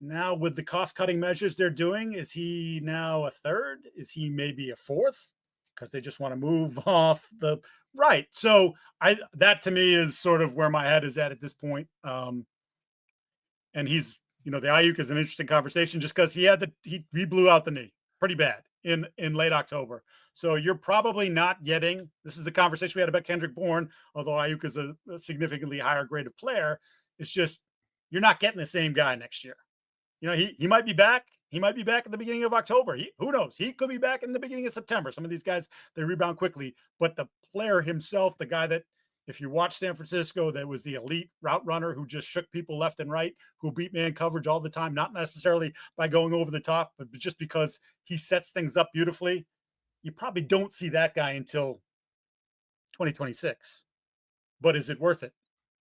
Now, with the cost-cutting measures they're doing, is he now a third? Is he maybe a fourth? Because they just want to move off the right. So that to me is sort of where my head is at this point. And he's, the Ayuk is an interesting conversation just because he blew out the knee pretty bad in late October. So you're probably not getting, this is the conversation we had about Kendrick Bourne, although Ayuk is a significantly higher grade of player. It's just, you're not getting the same guy next year. He might be back. He might be back at the beginning of October. Who knows? He could be back in the beginning of September. Some of these guys, they rebound quickly. But the player himself, the guy that, if you watch San Francisco, that was the elite route runner who just shook people left and right, who beat man coverage all the time, not necessarily by going over the top, but just because he sets things up beautifully. You probably don't see that guy until 2026. But is it worth it?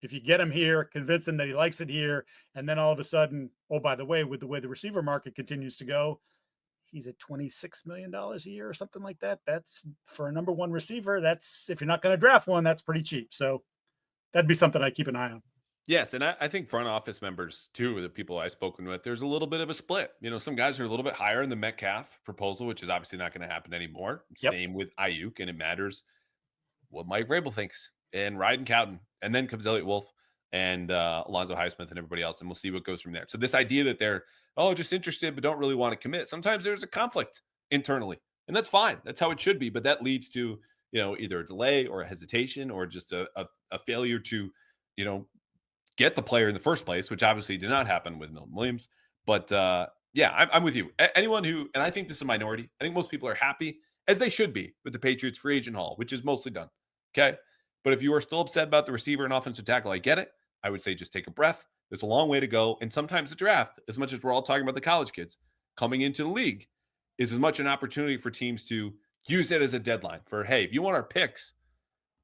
If you get him here, convince him that he likes it here, and then all of a sudden, oh, by the way, with the way the receiver market continues to go, he's at $26 million a year or something like that. That's for a number one receiver. That's, if you're not going to draft one, that's pretty cheap. So that'd be something I keep an eye on. Yes, and I think front office members too, the people I've spoken with, there's a little bit of a split. Some guys are a little bit higher in the Metcalf proposal, which is obviously not going to happen anymore. Yep. Same with Ayuk, and it matters what Mike Vrabel thinks. And Ryden Cowden, and then comes Elliott Wolf and Alonzo Highsmith and everybody else, and we'll see what goes from there. So this idea that they're just interested but don't really want to commit, sometimes there's a conflict internally, and that's fine. That's how it should be. But that leads to either a delay or a hesitation or just a failure to get the player in the first place, which obviously did not happen with Milton Williams. But I'm with you. Anyone who, and I think this is a minority, I think most people are happy, as they should be, with the Patriots free agent haul, which is mostly done. Okay. But if you are still upset about the receiver and offensive tackle, I get it. I would say just take a breath. There's a long way to go. And sometimes the draft, as much as we're all talking about the college kids coming into the league, is as much an opportunity for teams to use it as a deadline for, hey, if you want our picks,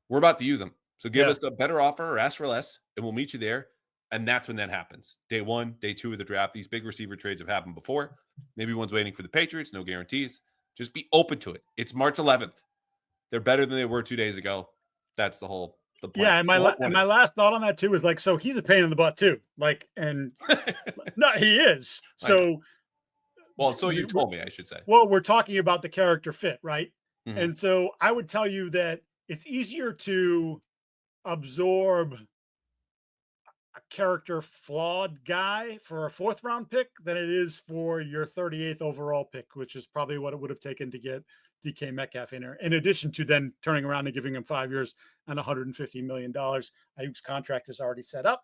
we're about to use them. So give us a better offer or ask for less, and we'll meet you there. And that's when that happens. Day 1, day 2 of the draft. These big receiver trades have happened before. Maybe one's waiting for the Patriots. No guarantees. Just be open to it. It's March 11th. They're better than they were 2 days ago. That's the point. Yeah, and my last thought on that too is so he's a pain in the butt too. And no, he is. So you told me, I should say. Well, we're talking about the character fit, right? Mm-hmm. And so I would tell you that it's easier to absorb a character flawed guy for a 4th round pick than it is for your 38th overall pick, which is probably what it would have taken to get DK Metcalf in there, in addition to then turning around and giving him 5 years and $150 million. Ayuk's contract is already set up.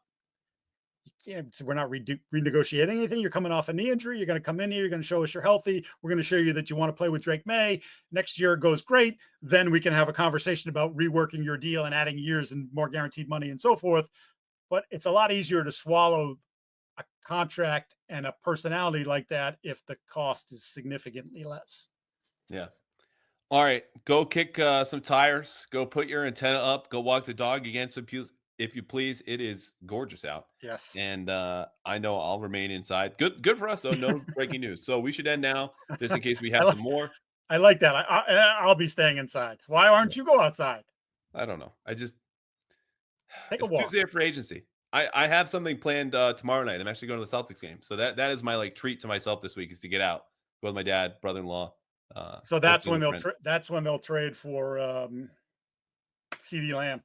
We're not renegotiating anything. You're coming off a knee injury. You're going to come in here. You're going to show us you're healthy. We're going to show you that you want to play with Drake May. Next year goes great. Then we can have a conversation about reworking your deal and adding years and more guaranteed money and so forth. But it's a lot easier to swallow a contract and a personality like that if the cost is significantly less. Yeah. All right, go kick some tires. Go put your antenna up. Go walk the dog again, if you please. It is gorgeous out. Yes. And I know I'll remain inside. Good for us, though. No breaking news. So we should end now, just in case we have some more. I like that. I'll be staying inside. Why aren't you go outside? I don't know. It's walk. Tuesday for agency. I have something planned tomorrow night. I'm actually going to the Celtics game. So that is my treat to myself this week, is to get out, go with my dad, brother-in-law. So that's when they'll trade for CD Lamb.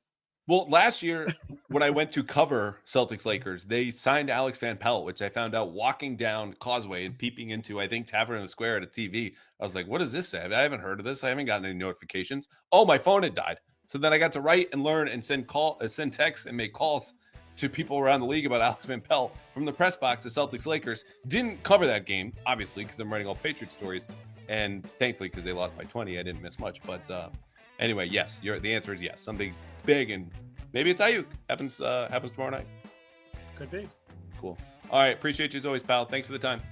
Well, last year when I went to cover Celtics Lakers, they signed Alex Van Pelt, which I found out walking down Causeway and peeping into, I think, Tavern in the Square at a TV. I was like, what does this say? I haven't heard of this. I haven't gotten any notifications. Oh, my phone had died. So then I got to write and learn and send texts and make calls to people around the league about Alex Van Pelt from the press box of Celtics Lakers. Didn't cover that game, obviously, because I'm writing all Patriots stories. And thankfully, because they lost by 20, I didn't miss much. But anyway, yes, the answer is yes. Something big and Maybe it's Ayuk. Happens tomorrow night. Could be. Cool. All right. Appreciate you as always, pal. Thanks for the time.